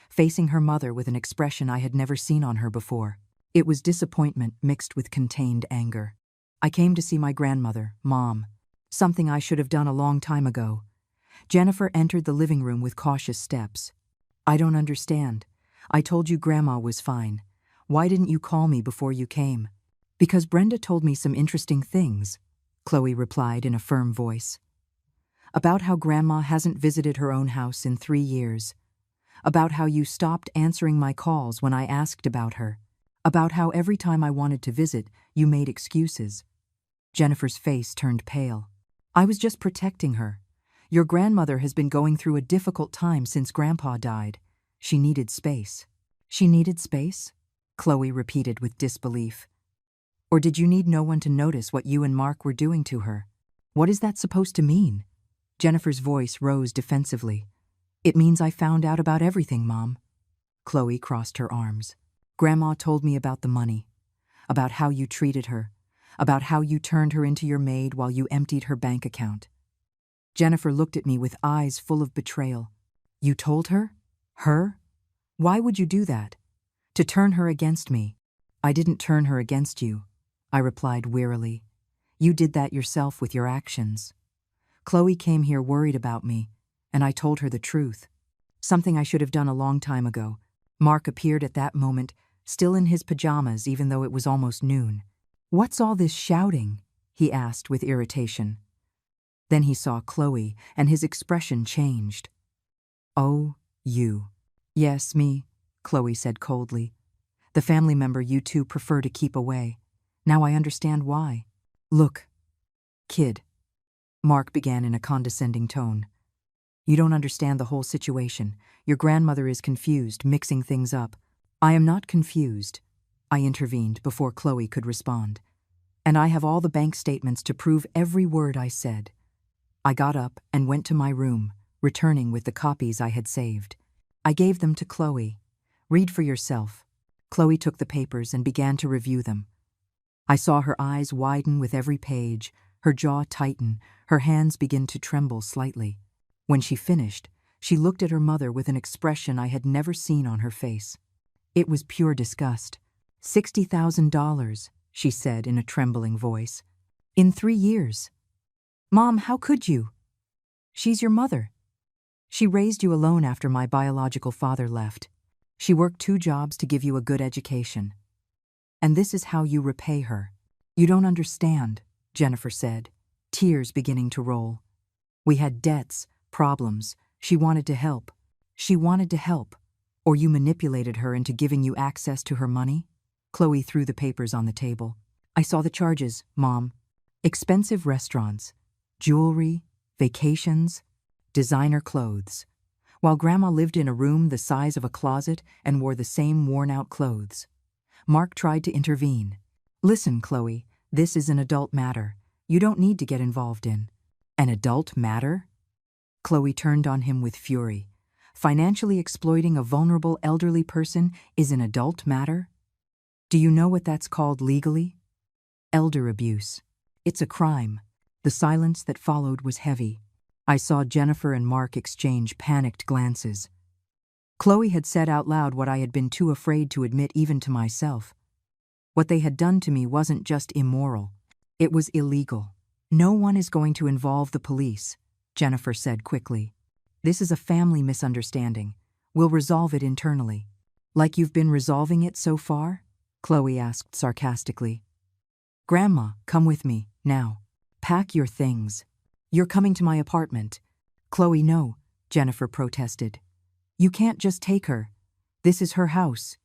[SPEAKER 1] facing her mother with an expression I had never seen on her before. It was disappointment mixed with contained anger. "I came to see my grandmother, Mom. Something I should have done a long time ago." Jennifer entered the living room with cautious steps. "I don't understand. I told you Grandma was fine. Why didn't you call me before you came?" "Because Brenda told me some interesting things," Chloe replied in a firm voice. "About how Grandma hasn't visited her own house in 3 years. About how you stopped answering my calls when I asked about her. About how every time I wanted to visit, you made excuses." Jennifer's face turned pale. "I was just protecting her. Your grandmother has been going through a difficult time since Grandpa died. She needed space." "She needed space?" Chloe repeated with disbelief. "Or did you need no one to notice what you and Mark were doing to her? What is that supposed to mean?" Jennifer's voice rose defensively. It means I found out about everything, Mom. Chloe crossed her arms. Grandma told me about the money, about how you treated her, about how you turned her into your maid while you emptied her bank account. Jennifer looked at me with eyes full of betrayal. You told her? Her? Why would you do that? To turn her against me. I didn't turn her against you, I replied wearily. You did that yourself with your actions. Chloe came here worried about me, and I told her the truth. Something I should have done a long time ago. Mark appeared at that moment, still in his pajamas even though it was almost noon. What's all this shouting? He asked with irritation. Then he saw Chloe, and his expression changed. Oh, you. Yes, me, Chloe said coldly. The family member you two prefer to keep away. Now I understand why. Look, kid, Mark began in a condescending tone. You don't understand the whole situation. Your grandmother is confused, mixing things up. I am not confused, I intervened before Chloe could respond. And I have all the bank statements to prove every word I said. I got up and went to my room, returning with the copies I had saved. I gave them to Chloe. Read for yourself. Chloe took the papers and began to review them. I saw her eyes widen with every page, her jaw tighten, her hands begin to tremble slightly. When she finished, she looked at her mother with an expression I had never seen on her face. It was pure disgust. $60,000, she said in a trembling voice. In 3 years. Mom, how could you? She's your mother. She raised you alone after my biological father left. She worked 2 jobs to give you a good education. And this is how you repay her. You don't understand, Jennifer said, tears beginning to roll. We had debts, problems. She wanted to help. She wanted to help. Or you manipulated her into giving you access to her money? Chloe threw the papers on the table. I saw the charges, Mom. Expensive restaurants, jewelry, vacations, designer clothes. While Grandma lived in a room the size of a closet and wore the same worn-out clothes. Mark tried to intervene. Listen, Chloe, this is an adult matter. You don't need to get involved in. An adult matter? Chloe turned on him with fury. Financially exploiting a vulnerable elderly person is an adult matter? Do you know what that's called legally? Elder abuse. It's a crime. The silence that followed was heavy. I saw Jennifer and Mark exchange panicked glances. Chloe had said out loud what I had been too afraid to admit even to myself. What they had done to me wasn't just immoral. It was illegal. No one is going to involve the police, Jennifer said quickly. This is a family misunderstanding. We'll resolve it internally. Like you've been resolving it so far? Chloe asked sarcastically. Grandma, come with me, now. Pack your things. You're coming to my apartment. Chloe, no, Jennifer protested. You can't just take her. This is her house.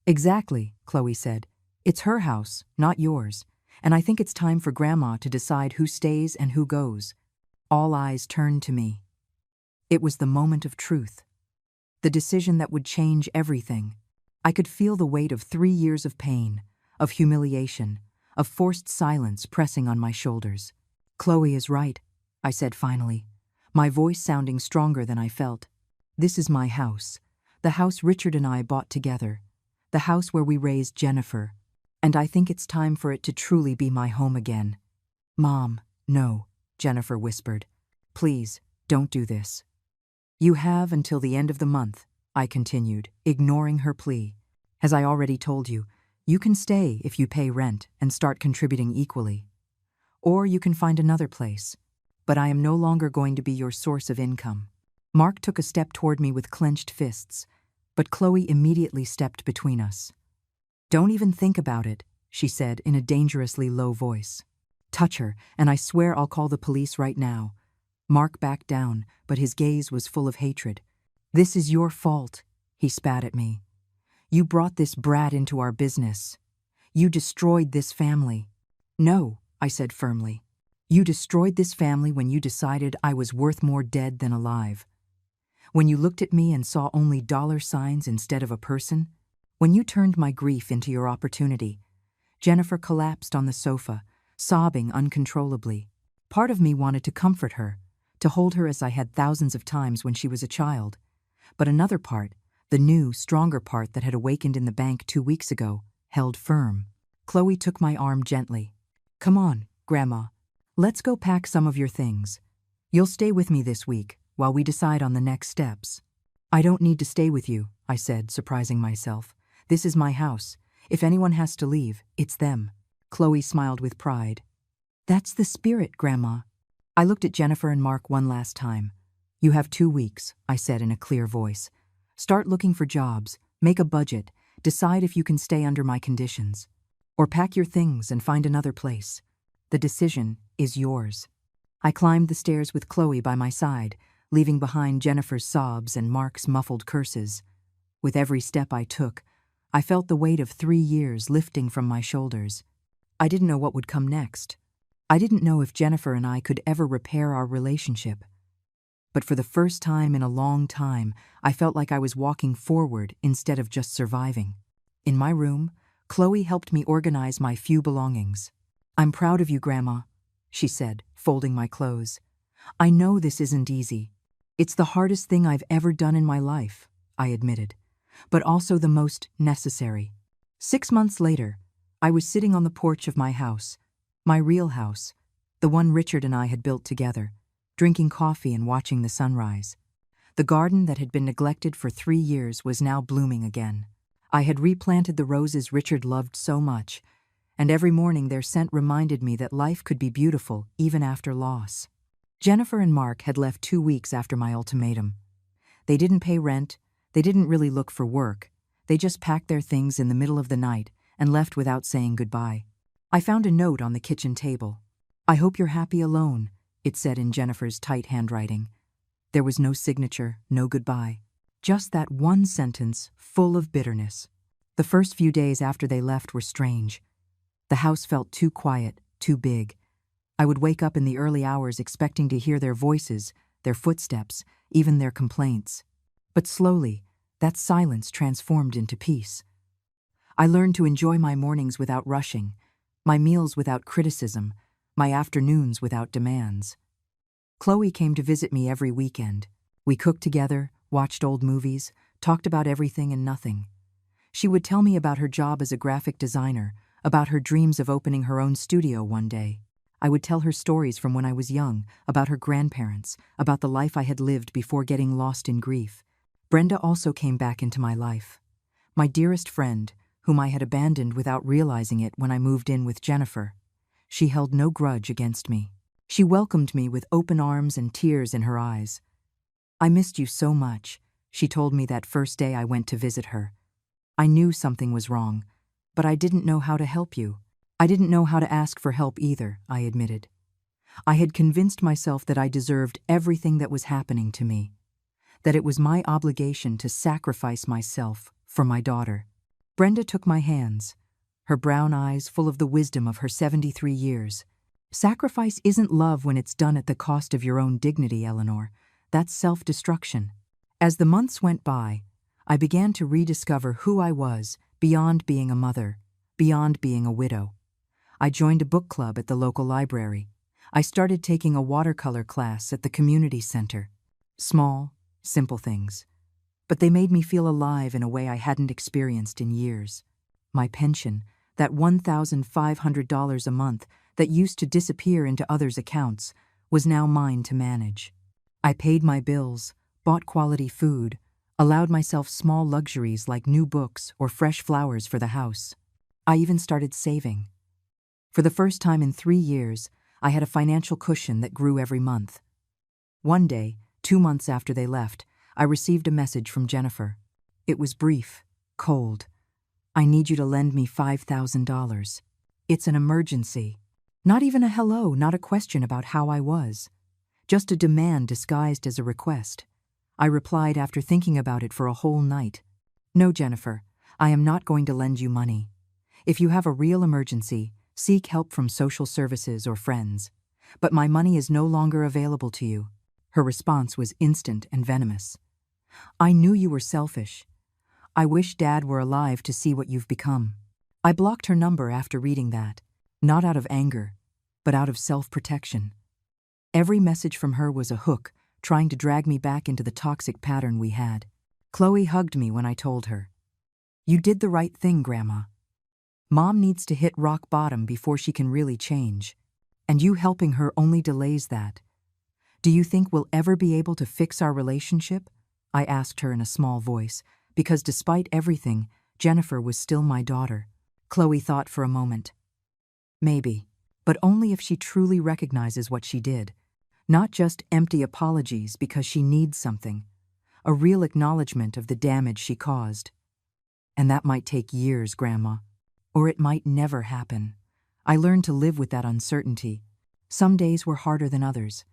[SPEAKER 1] Exactly, Chloe said. It's her house, not yours. And I think it's time for Grandma to decide who stays and who goes. All eyes turned to me. It was the moment of truth. The decision that would change everything. I could feel the weight of 3 years of pain, of humiliation, of forced silence pressing on my shoulders. Chloe is right, I said finally, my voice sounding stronger than I felt. This is my house, the house Richard and I bought together, the house where we raised Jennifer, and I think it's time for it to truly be my home again. Mom, no, Jennifer whispered. Please, don't do this. You have until the end of the month, I continued, ignoring her plea. As I already told you, you can stay if you pay rent and start contributing equally. Or you can find another place. But I am no longer going to be your source of income. Mark took a step toward me with clenched fists, but Chloe immediately stepped between us. Don't even think about it, she said in a dangerously low voice. Touch her, and I swear I'll call the police right now. Mark backed down, but his gaze was full of hatred. This is your fault, he spat at me. You brought this brat into our business. You destroyed this family. No, I said firmly. You destroyed this family when you decided I was worth more dead than alive. When you looked at me and saw only dollar signs instead of a person. When you turned my grief into your opportunity. Jennifer collapsed on the sofa, sobbing uncontrollably. Part of me wanted to comfort her, to hold her as I had thousands of times when she was a child. But another part, the new, stronger part that had awakened in the bank 2 weeks ago, held firm. Chloe took my arm gently. "Come on, Grandma. Let's go pack some of your things. You'll stay with me this week while we decide on the next steps." "I don't need to stay with you," I said, surprising myself. "This is my house. If anyone has to leave, it's them." Chloe smiled with pride. "That's the spirit, Grandma." I looked at Jennifer and Mark one last time. "You have 2 weeks," I said in a clear voice. "Start looking for jobs, make a budget, decide if you can stay under my conditions. Or pack your things and find another place. The decision is yours." I climbed the stairs with Chloe by my side, leaving behind Jennifer's sobs and Mark's muffled curses. With every step I took, I felt the weight of 3 years lifting from my shoulders. I didn't know what would come next. I didn't know if Jennifer and I could ever repair our relationship. But for the first time in a long time, I felt like I was walking forward instead of just surviving. In my room, Chloe helped me organize my few belongings. "I'm proud of you, Grandma," she said, folding my clothes. "I know this isn't easy. It's the hardest thing I've ever done in my life," I admitted, "but also the most necessary." 6 months later, I was sitting on the porch of my house, my real house, the one Richard and I had built together, drinking coffee and watching the sunrise. The garden that had been neglected for 3 years was now blooming again. I had replanted the roses Richard loved so much, and every morning their scent reminded me that life could be beautiful even after loss. Jennifer and Mark had left 2 weeks after my ultimatum. They didn't pay rent, they didn't really look for work, they just packed their things in the middle of the night and left without saying goodbye. I found a note on the kitchen table. "I hope you're happy alone," it said in Jennifer's tight handwriting. There was no signature, no goodbye. Just that one sentence full of bitterness. The first few days after they left were strange. The house felt too quiet, too big. I would wake up in the early hours expecting to hear their voices, their footsteps, even their complaints. But slowly, that silence transformed into peace. I learned to enjoy my mornings without rushing, my meals without criticism, my afternoons without demands. Chloe came to visit me every weekend. We cooked together, watched old movies, talked about everything and nothing. She would tell me about her job as a graphic designer, about her dreams of opening her own studio one day. I would tell her stories from when I was young, about her grandparents, about the life I had lived before getting lost in grief. Brenda also came back into my life. My dearest friend, whom I had abandoned without realizing it when I moved in with Jennifer. She held no grudge against me. She welcomed me with open arms and tears in her eyes. "I missed you so much," she told me that first day I went to visit her. "I knew something was wrong, but I didn't know how to help you. I didn't know how to ask for help either," I admitted. I had convinced myself that I deserved everything that was happening to me, that it was my obligation to sacrifice myself for my daughter. Brenda took my hands, her brown eyes full of the wisdom of her 73 years. "Sacrifice isn't love when it's done at the cost of your own dignity, Eleanor. That's self-destruction." As the months went by, I began to rediscover who I was beyond being a mother, beyond being a widow. I joined a book club at the local library. I started taking a watercolor class at the community center. Small, simple things. But they made me feel alive in a way I hadn't experienced in years. My pension, that $1,500 a month that used to disappear into others' accounts, was now mine to manage. I paid my bills, bought quality food, allowed myself small luxuries like new books or fresh flowers for the house. I even started saving. For the first time in 3 years, I had a financial cushion that grew every month. One day, 2 months after they left, I received a message from Jennifer. It was brief, cold. "I need you to lend me $5,000. It's an emergency." Not even a hello, not a question about how I was. Just a demand disguised as a request. I replied after thinking about it for a whole night. "No, Jennifer, I am not going to lend you money. If you have a real emergency, seek help from social services or friends. But my money is no longer available to you." Her response was instant and venomous. "I knew you were selfish. I wish Dad were alive to see what you've become." I blocked her number after reading that, not out of anger, but out of self-protection. Every message from her was a hook, trying to drag me back into the toxic pattern we had. Chloe hugged me when I told her. "You did the right thing, Grandma. Mom needs to hit rock bottom before she can really change. And you helping her only delays that. Do you think we'll ever be able to fix our relationship?" I asked her in a small voice, because despite everything, Jennifer was still my daughter. Chloe thought for a moment. "Maybe, but only if she truly recognizes what she did. Not just empty apologies because she needs something. A real acknowledgement of the damage she caused. And that might take years, Grandma. Or it might never happen. I learned to live with that uncertainty. Some days were harder than others.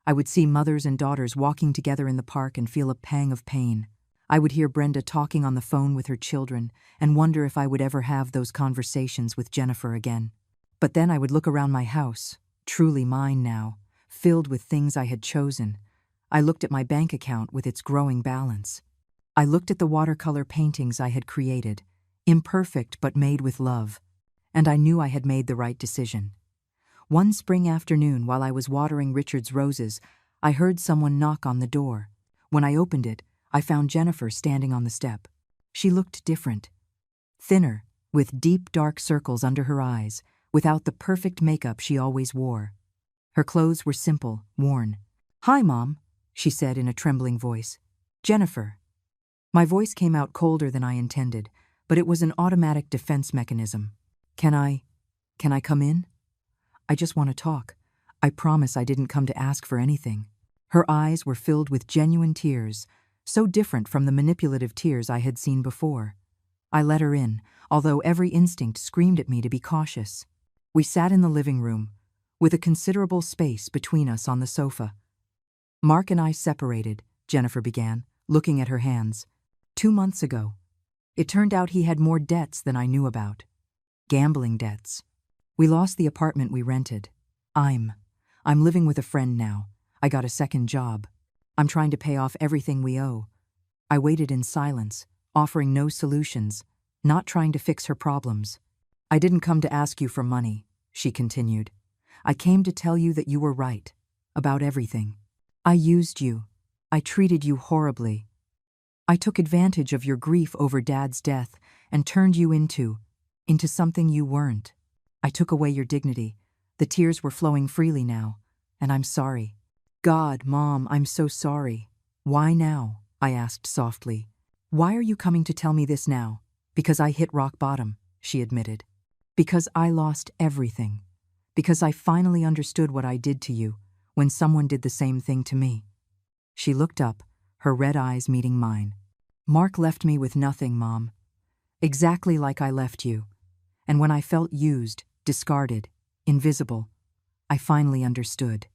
[SPEAKER 1] I would see mothers and daughters walking together in the park and feel a pang of pain. I would hear Brenda talking on the phone with her children and wonder if I would ever have those conversations with Jennifer again. But then I would look around my house, truly mine now, filled with things I had chosen. I looked at my bank account with its growing balance. I looked at the watercolor paintings I had created, imperfect but made with love, and I knew I had made the right decision. One spring afternoon, while I was watering Richard's roses, I heard someone knock on the door. When I opened it, I found Jennifer standing on the step. She looked different. Thinner, with deep dark circles under her eyes, without the perfect makeup she always wore. Her clothes were simple, worn. "Hi, Mom," she said in a trembling voice. "Jennifer." My voice came out colder than I intended, but it was an automatic defense mechanism. Can I come in? I just want to talk. I promise I didn't come to ask for anything." Her eyes were filled with genuine tears, so different from the manipulative tears I had seen before. I let her in, although every instinct screamed at me to be cautious. We sat in the living room, with a considerable space between us on the sofa. "Mark and I separated," Jennifer began, looking at her hands. 2 months ago. It turned out he had more debts than I knew about. Gambling debts. We lost the apartment we rented. I'm living with a friend now. I got a second job. I'm trying to pay off everything we owe." I waited in silence, offering no solutions, not trying to fix her problems. "I didn't come to ask you for money," she continued. "I came to tell you that you were right, about everything. I used you. I treated you horribly. I took advantage of your grief over Dad's death and turned you into something you weren't. I took away your dignity." The tears were flowing freely now, "and I'm sorry." "God, Mom, I'm so sorry." "Why now?" I asked softly. "Why are you coming to tell me this now?" "Because I hit rock bottom," she admitted. "Because I lost everything. Because I finally understood what I did to you when someone did the same thing to me." She looked up, her red eyes meeting mine. "Mark left me with nothing, Mom. Exactly like I left you. And when I felt used, discarded, invisible, I finally understood."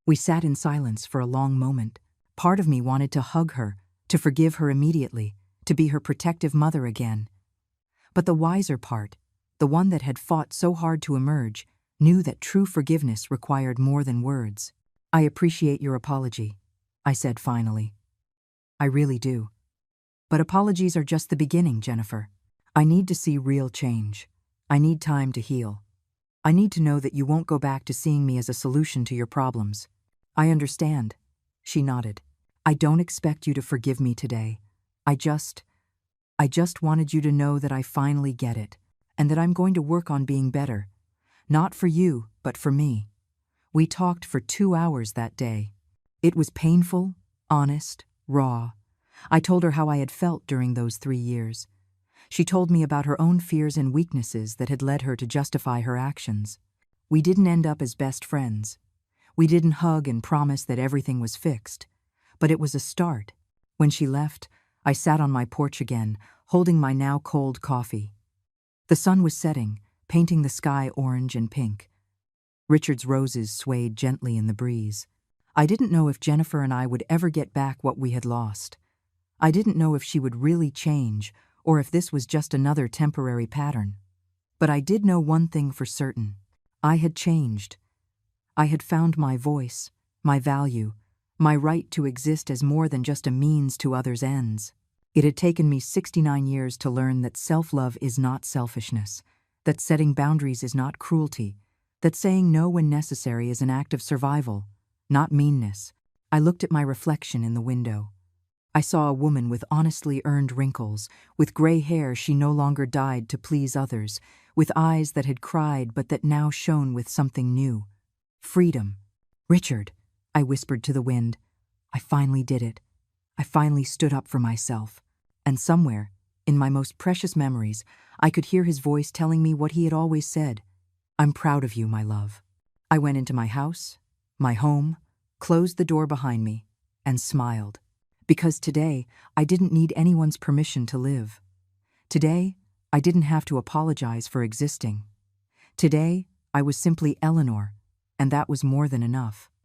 [SPEAKER 1] We sat in silence for a long moment. Part of me wanted to hug her, to forgive her immediately, to be her protective mother again. But the wiser part, the one that had fought so hard to emerge, knew that true forgiveness required more than words. "I appreciate your apology," I said finally. "I really do. But apologies are just the beginning, Jennifer. I need to see real change. I need time to heal. I need to know that you won't go back to seeing me as a solution to your problems." "I understand," she nodded. "I don't expect you to forgive me today. I just wanted you to know that I finally get it, and that I'm going to work on being better. Not for you, but for me." We talked for 2 hours that day. It was painful, honest, raw. I told her how I had felt during those 3 years. She told me about her own fears and weaknesses that had led her to justify her actions. We didn't end up as best friends. We didn't hug and promise that everything was fixed. But it was a start. When she left, I sat on my porch again, holding my now cold coffee. The sun was setting, painting the sky orange and pink. Richard's roses swayed gently in the breeze. I didn't know if Jennifer and I would ever get back what we had lost. I didn't know if she would really change, or if this was just another temporary pattern. But I did know one thing for certain. I had changed. I had found my voice, my value, my right to exist as more than just a means to others' ends. It had taken me 69 years to learn that self-love is not selfishness, that setting boundaries is not cruelty, that saying no when necessary is an act of survival, not meanness. I looked at my reflection in the window. I saw a woman with honestly earned wrinkles, with gray hair she no longer dyed to please others, with eyes that had cried but that now shone with something new. Freedom. "Richard," I whispered to the wind. I finally did it. I finally stood up for myself. And somewhere, in my most precious memories, I could hear his voice telling me what he had always said. "I'm proud of you, my love." I went into my house, my home, closed the door behind me, and smiled. Because today, I didn't need anyone's permission to live. Today, I didn't have to apologize for existing. Today, I was simply Eleanor, and that was more than enough.